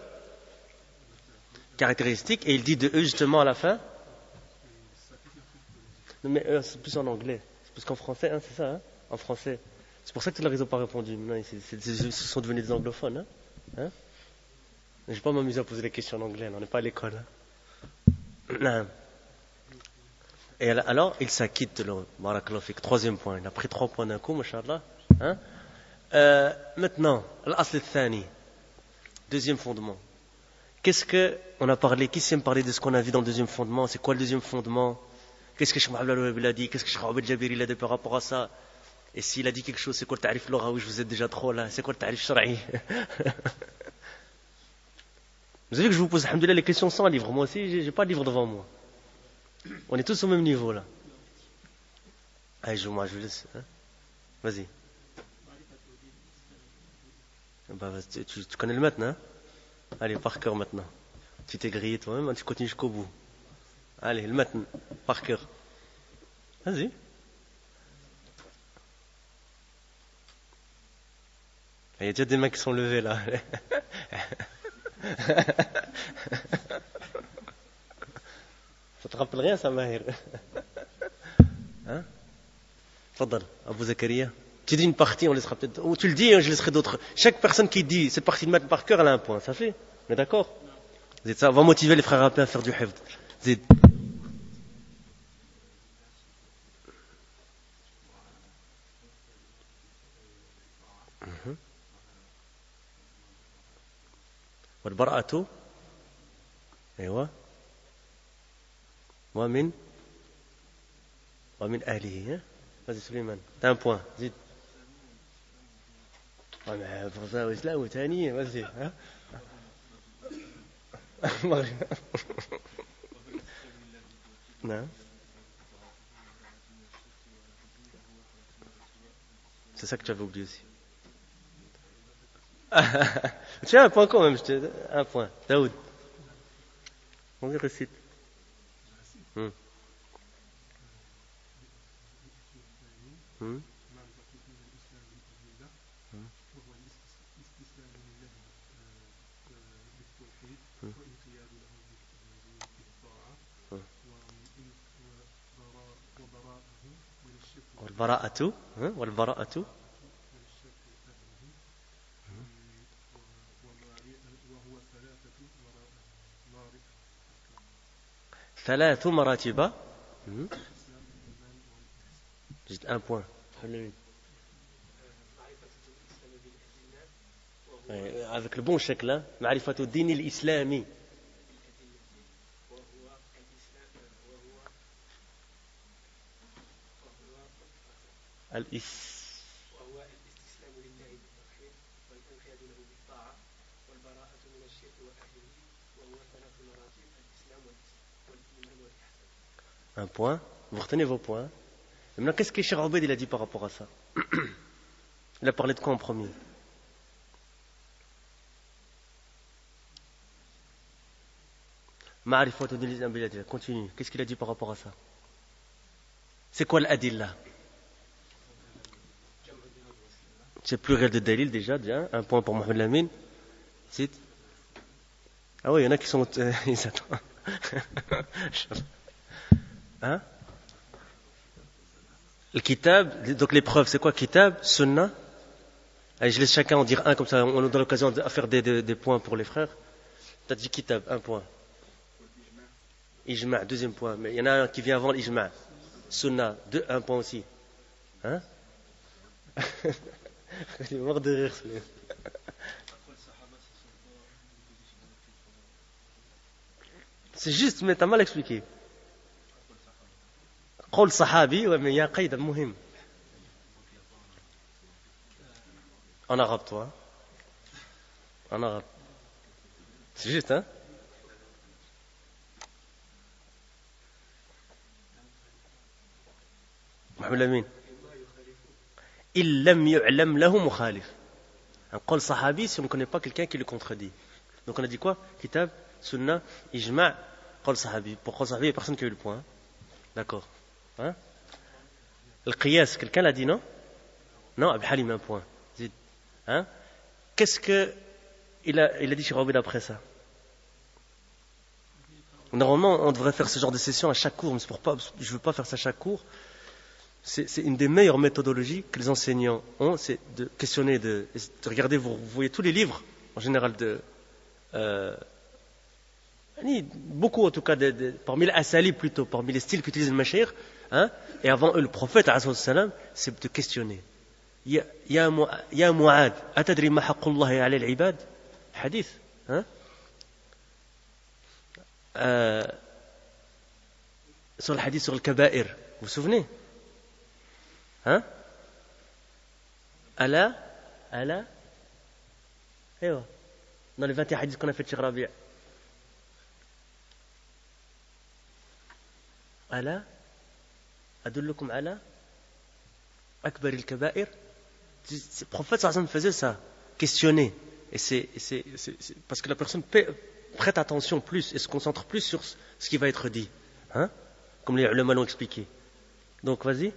caractéristiques et il dit de eux justement à la fin. Non, mais c'est plus en anglais. C'est plus qu'en français, hein, c'est ça, hein, en français. C'est pour ça que tu n'as pas répondu. Maintenant, ils sont devenus des anglophones. Hein. Hein. Je ne vais pas m'amuser à poser des questions en anglais, là, on n'est pas à l'école. Hein. Et alors, il s'acquitte de l'eau. Barakallahu fik. 3e point. Il a pris 3 points d'un coup, mashallah. Hein. Maintenant, l'asl al-thani. 2e fondement. Qu'est-ce que on a parlé? Qui s'aime parler de ce qu'on a vu dans le 2e fondement? C'est quoi le 2e fondement? Qu'est-ce que Cheikh Mohamed Al-Wahhabi a dit? Qu'est-ce que Cheikh Abed Jabiri a dit par rapport à ça? Et s'il a dit quelque chose, c'est quoi le tarif lughawi? Je vous ai déjà trop là. C'est quoi le tarif shar'i? Vous savez que je vous pose, alhamdoulilah, les questions sans livre. Moi aussi, j'ai pas de livre devant moi. On est tous au même niveau là. Allez, je vous laisse. Hein. Vas-y. Bah, tu connais le maintenant, hein? Allez, par cœur maintenant. Tu t'es grillé toi-même, tu continues jusqu'au bout. Allez, le matin, par cœur. Vas-y. Il y a déjà des mains qui sont levées là. Ça te rappelle rien ça, Mahir? Hein? Fadal, Abou Zakaria. Tu dis une partie, on laissera peut-être. Ou tu le dis, je laisserai d'autres. Chaque personne qui dit cette partie de maths par cœur, elle a un point. Ça fait? On est d'accord? Ça va motiver les frères rappelés à faire du hifd. Zid. والبراءة أيوة ومن أهله. Vas-y Suleiman, t'as un point. Zid. Ah mais pour ça, l'islam ou tani, vas-y. Hein? Non. C'est ça que tu avais oublié aussi. Tu as un point quand même, un point. Daoud. On y récite. والبراءة والبراءة ثلاث مراتب. Juste un point. Avec le bon chèque là, معرفة الدين الإسلامي. وهو الاستسلام لله بالتوحيد والانقياد له بالطاعة والبراءة من الشرك وأهله وهو 3 مراتب الإسلام والإيمان والإحسان. Un point. Vous retenez vos points. Maintenant, qu'est-ce que Cheikh Abed a dit par rapport à ça? Il a parlé de quoi en premier? Ma'rifatu din al-islam bil adilla. Continue. Qu'est-ce qu'il a dit par rapport à ça? C'est quoi l'adilla? C'est pluriel de dalil déjà. Un point pour Mohamed Lamine. Cite. Ah oui, il y en a qui sont... ils attendent. Hein? Le kitab, donc les preuves, c'est quoi kitab, sunna? Allez, je laisse chacun en dire un, comme ça on nous donne l'occasion de faire des points pour les frères. T'as dit kitab, un point. Ijma', deuxième point. Mais il y en a un qui vient avant l'ijma'. Sunna, un point aussi. Hein? Il est mort de rire, celui-là. C'est juste, mais t'as mal expliqué. قول صحابي, ouais, mais il y a un qaïd muhim. En arabe, toi. En arabe. C'est juste, hein? محمد الأمين إن لم يعلم له مخالف. Un قول صحابي si on ne connaît pas quelqu'un qui le contredit. Donc on a dit quoi? Kitab, Sunna, Ijma', قول صحابي. Pour قول صحابي, il n'y a personne qui a eu le point. Hein? D'accord. Hein? Le qiyas, quelqu'un l'a dit, non? Non, Abd Halim, un point. Zid. Hein? Qu'est-ce que il a dit chez Robin après ça? Normalement, on devrait faire ce genre de session à chaque cours, mais je ne veux pas faire ça à chaque cours. C'est une des meilleures méthodologies que les enseignants ont, c'est de questionner, de regarder, vous voyez tous les livres, en général, beaucoup en tout cas, parmi les asalib plutôt, parmi les styles qu'utilisent les mashayikh, hein, et avant eux, le prophète, c'est de questionner. Ya Mu'ad, atadri ma haqqullahi ala al-ibad? Hadith, hein? Sur le hadith sur le kaba'ir, vous vous souvenez? Hein? Allah, dans les 21 hadiths qu'on a fait de Cheikh Rabi'. Allah, adullukum ala akbar al-kaba'ir. Le prophète sallallahu faisait ça, questionner. Et c'est parce que la personne prête attention plus et se concentre plus sur ce qui va être dit. Hein? Comme les ulama l'ont expliqué. Donc vas-y.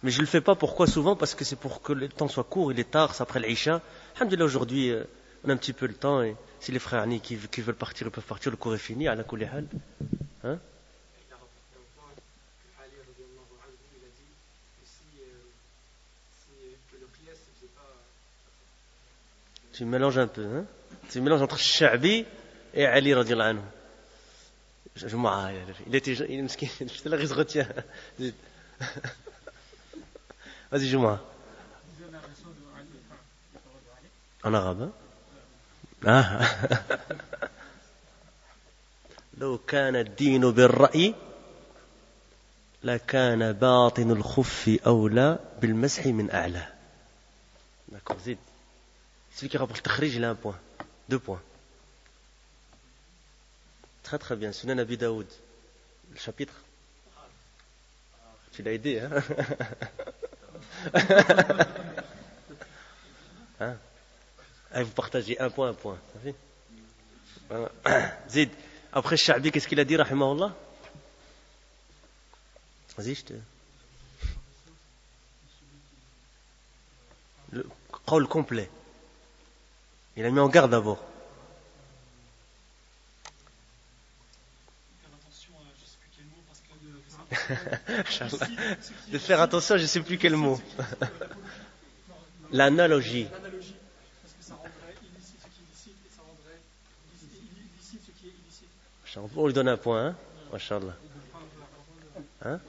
Mais je ne le fais pas, pourquoi souvent? Parce que c'est pour que le temps soit court, il est tard, c'est après l'Isha. Alhamdulillah, aujourd'hui, on a un petit peu le temps, et si les frères qui veulent partir, ils peuvent partir, le cours est fini, ala kulli hal. Hein? Tu mélanges un peu, hein? Tu mélanges entre Sha'bi et Ali radiallahu anhu. Il est mesquin, je te la retiens. Vas-y, joue-moi. En arabe, hein? لو كان الدين بالرأي لكان باطن الخف أولى بالمسح من أعلى. D'accord, Zid. Celui qui rapporte le takhrij, il a un point. 2 points. Très très bien. Sunan Abi Daoud. Le chapitre. Tu l'as aidé, hein? Hein? Allez, vous partagez un point. Zid. Après Sha'bi, qu'est-ce qu'il a dit, rahimahullah? Vas-y, le qawl complet. Il a mis en garde d'abord. De faire attention, je ne sais plus quel mot. L'analogie. Parce que ça rendrait illicite ce qui est illicite et ça rendrait illicite ce qui est illicite. On lui donne un point, hein? Masha'Allah. Hein?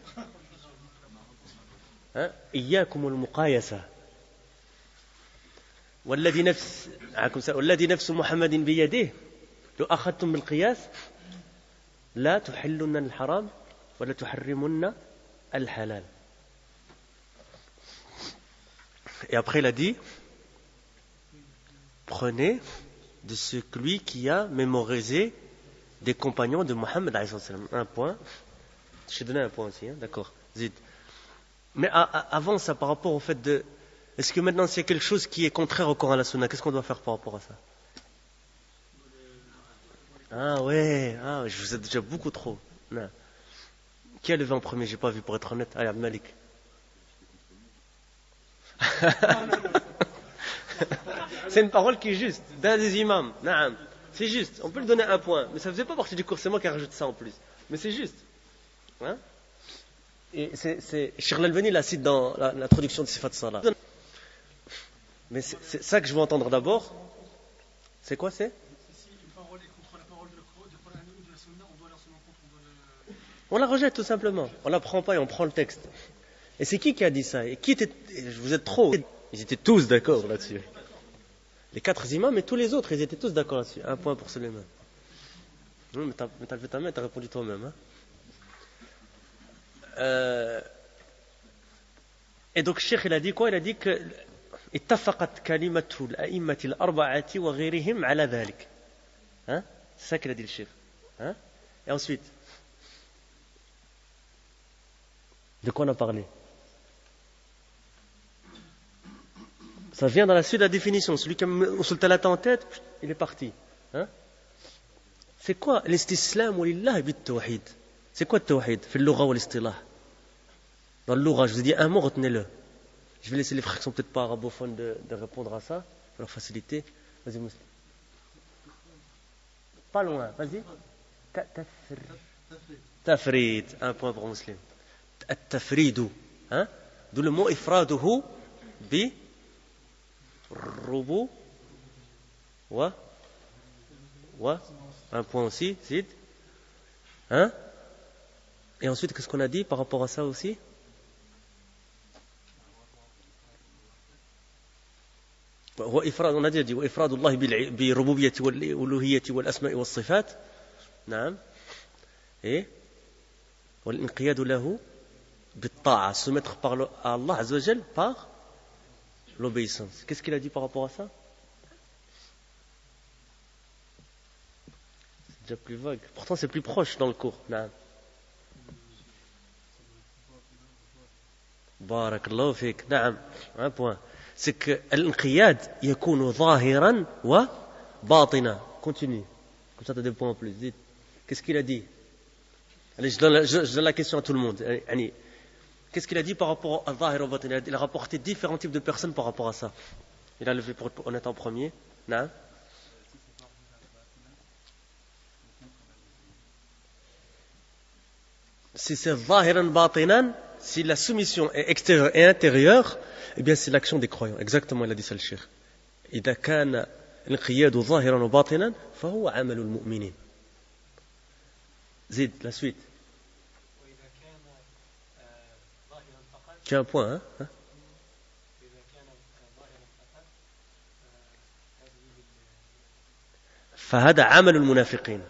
Hein? إياكم المقايسة والذي نفس محمد بيده لو أخذتم بالقياس لا تحلن الحرام ولا تحرمن الحلال. Et après il a dit, prenez de celui qui a mémorisé des compagnons de Mohammed alayhi salam. Un point. Je t'ai donné un point aussi, hein? D'accord. Zid. Mais avant ça, par rapport au fait de, est-ce que maintenant s'il y a quelque chose qui est contraire au Coran à la Sunna, qu'est-ce qu'on doit faire par rapport à ça? Ah ouais, je vous ai déjà beaucoup trop. Non. Qui a levé en premier? J'ai pas vu, pour être honnête. Allez, Abd Malik. C'est une parole qui est juste. D'un des imams. Naam. C'est juste. On peut lui donner un point. Mais ça ne faisait pas partie du cours. C'est moi qui ai rajouté ça en plus. Mais c'est juste. Hein? Et c'est Cheikh Al-Albani la cite dans l'introduction de Sifat Salah. Mais c'est ça que je veux entendre d'abord. C'est quoi c'est? Si une parole est contre la parole du Coran ou de la Sunna, on doit la s'en contre, on la rejette tout simplement. On la prend pas et on prend le texte. Et c'est qui a dit ça? Et vous êtes trop. Ils étaient tous d'accord là-dessus. Les 4 imams et tous les autres, ils étaient tous d'accord là-dessus. Un point pour Suleiman. Non, mais t'as levé ta main, t'as répondu toi-même. Hein? Et donc, Cheikh, il a dit quoi? Il a dit que اتفقت كلمة الأئمة الأربعة وغيرهم على ذلك. Hein? C'est ça qu'il a dit le Cheikh. Hein? Et ensuite, de quoi on a parlé? Ça vient dans la suite de la définition. Celui qui a Usul Talata en tête, il est parti. Hein? C'est quoi l'istislam walillah bit tawhid? C'est quoi le tawhid? Fait le lugha ou l'istilah? Dans le lugha, je vous ai dit un mot, retenez-le. Je vais laisser les frères qui sont peut-être pas arabophones de répondre à ça, pour leur faciliter. Vas-y, Muslim. Pas loin, vas-y. Tafrid. Un point pour Muslim. At-tafridu. Hein? D'où le mot ifraduhu bi rubu wa un point aussi, Zid. Hein? Et ensuite, qu'est-ce qu'on a dit par rapport à ça aussi? On a dit وإفراد الله بالربوبية والألوهية والأسماء والصفات نعم et والانقياد له بالطاعة se mettre par Allah Azza wa Jal par l'obéissance. Qu'est-ce qu'il a dit par rapport à ça? C'est déjà plus vague. Pourtant c'est plus proche dans le cours. نعم. بارك الله فيك. نعم. Un point. C'est que l'inqiyad yakunu zahiran wa batina. Continue. Comme ça tu as des points en plus. Dites. Qu'est-ce qu'il a dit? Allez, je donne la question à tout le monde. Allez. Qu'est-ce qu'il a dit par rapport à zahir wa batina? Il a rapporté différents types de personnes par rapport à ça. Il a levé pour en être en premier. Non? Si c'est zahiran batinan, si la soumission est extérieure et intérieure, eh bien c'est l'action des croyants. Exactement, il a dit ça le cheikh. إذا كان الانقياد ظاهرا وباطنا فهو عمل المؤمنين. زيد la suite. Tu as un point, hein? فهذا عمل المنافقين.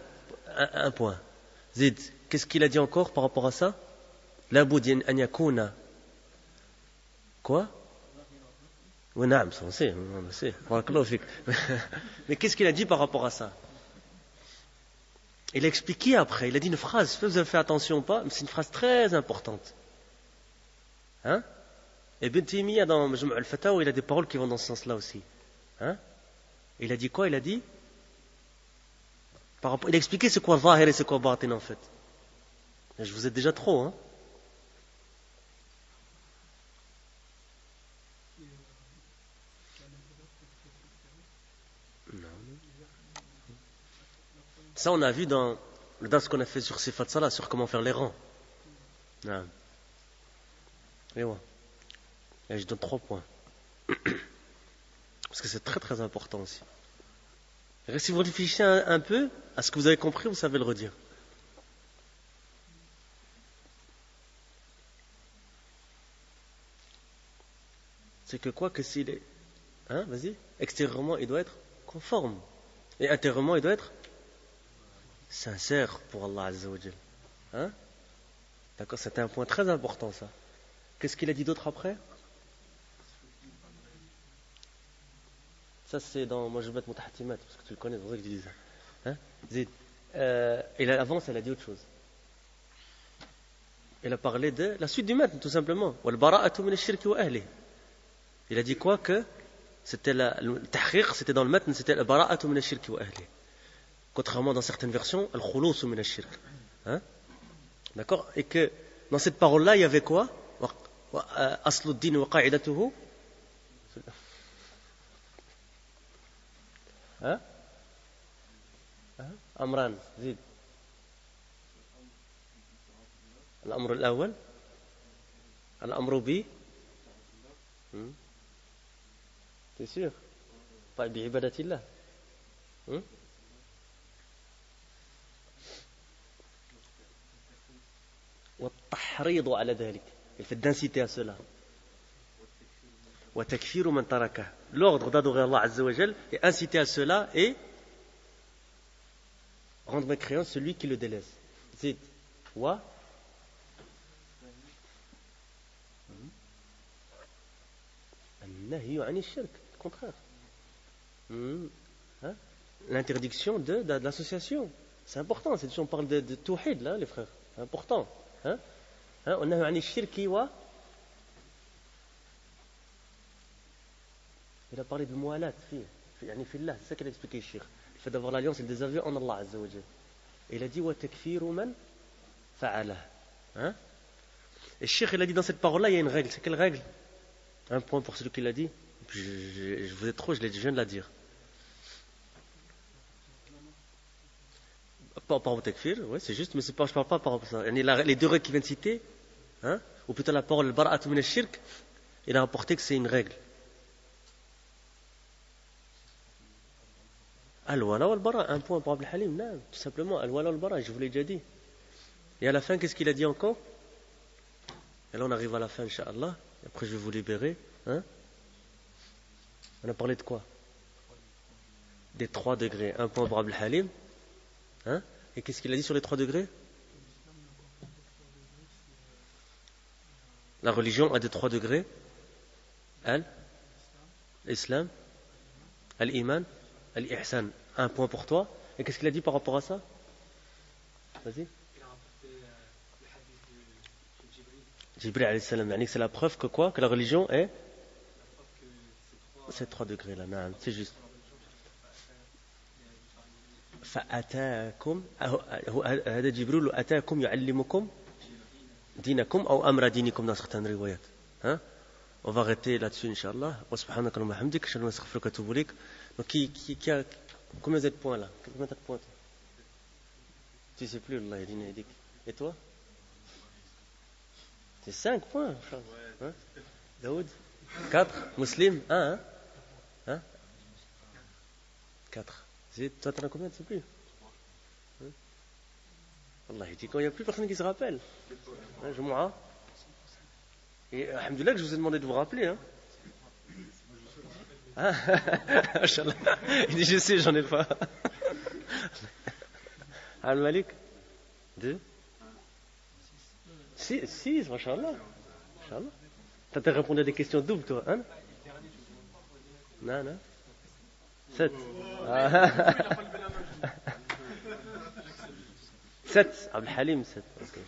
Un point. زيد. Qu'est-ce qu'il a dit encore par rapport à ça? لابد أن يكون quoi? Oui, نعم, on sait. Mais qu'est-ce qu'il a dit par rapport à ça? Il a expliqué après, il a dit une phrase, vous avez fait attention ou pas, mais c'est une phrase très importante. Hein? Et Ibn Taymiyyah dans Majmu' al-Fatawa, il a des paroles qui vont dans ce sens-là aussi. Hein? Il a dit quoi? Il a dit il a expliqué c'est quoi zahir et c'est quoi batin en fait. Je vous ai déjà trop, hein? Non. Ça, on a vu dans le das qu'on a fait sur Sifat Salah, sur comment faire les rangs. Non. Et ouais. Et je donne 3 points. Parce que c'est très très important aussi. Et si vous réfléchissez un peu à ce que vous avez compris, vous savez le redire. C'est que quoi que s'il est... Hein, vas-y. Extérieurement, il doit être conforme. Et intérieurement, il doit être sincère pour Allah Azza wa Jal. Hein? D'accord, c'était un point très important ça. Qu'est-ce qu'il a dit d'autre après? Ça c'est dans... Moi je vais mettre Mutahatimat, parce que tu le connais, c'est pour ça que je dis ça. Hein? Zid. Et avant, elle a dit autre chose. Elle a parlé de la suite du matin, tout simplement. وَالْبَرَاءَةُ مِنَ الشِّرْكِ وَأَهْلِهِ. Il a dit quoi? Que c'était le tahqiq, c'était dans le matn, c'était le bara'atu min ash-shirk wa ahli. Contrairement dans certaines versions, al-khulus min ash-shirk. Hein? D'accord? Et que dans cette parole-là, il y avait quoi? Aslu ad-din wa qa'idatuhu. Hein? أمران زيد. الأمر الأول الأمر ب تسير طيب بعبادة الله. والتحريض على ذلك. Il fait d'inciter à cela. وتكفير من تركه. L'ordre d'adorer Allah Azza wa Jal et inciter à cela et rendre mécréant celui qui le délaisse. Zid. Wa النهي عن الشرك. Le contraire. L'interdiction de l'association. C'est important. On parle de tawhid là, les frères. C'est important. والنهي عن الشرك و il a parlé de mualat يعني في الله. C'est ça qu'il a expliqué le cheikh. Le fait d'avoir l'alliance et le désaveu en Allah Azza wa Jal. Et il a dit وتكفير من فعله. Et le cheikh il a dit dans cette parole là il y a une règle. C'est quelle règle? Un point pour celui qui l'a dit. Je vous ai trop, je viens de la dire. Par rapport au takfir, oui, c'est juste, mais je ne parle pas par rapport à ça. Les deux règles qu'il vient de citer, ou plutôt la parole bara'atu min ash-shirk, il a rapporté que c'est une règle. Al-wala wal-bara, un point pour Abdel Halim, non, tout simplement, al-wala wal-bara, je vous l'ai déjà dit. Et à la fin, qu'est-ce qu'il a dit encore? Et là, on arrive à la fin, Inch'Allah. Après, je vais vous libérer. On a parlé de quoi? Des 3 degrés. Un point pour Abdel Halim. Et qu'est-ce qu'il a dit sur les 3 degrés? La religion a des 3 degrés. L'islam, l'iman, l'ihsan. Un point pour toi. Et qu'est-ce qu'il a dit par rapport à ça? Vas-y. Jibril alayhi salam, c'est la preuve que quoi? Que la religion est ces 3 degrés là, c'est juste. فأتاكم هذا جبريل أتاكم يعلمكم دينكم أو أمر دينكم dans certaines riwayat. On va arrêter là-dessus Inch'Allah. Wa subhanaka Allahumma hamdik, ashhadu an la ilaha illa anta astaghfiruka wa atubu ilaik. Donc qui a combien de points là? Combien de points? Tu sais plus Allah yahdik. Et toi? C'est 5 points. Daoud 4. Muslim 1. 4. Toi, t'en as combien? Tu sais plus? Allah, il dit quand il n'y a plus personne qui se rappelle. Jumu'ah. Et alhamdoulilah que je vous ai demandé de vous rappeler. Il dit je sais, j'en ai pas. Al-Malik 2. 6, mashallah. T'as répondu à des questions doubles, toi, hein? Non. 7. 7. Abdel Halim 7. Okay,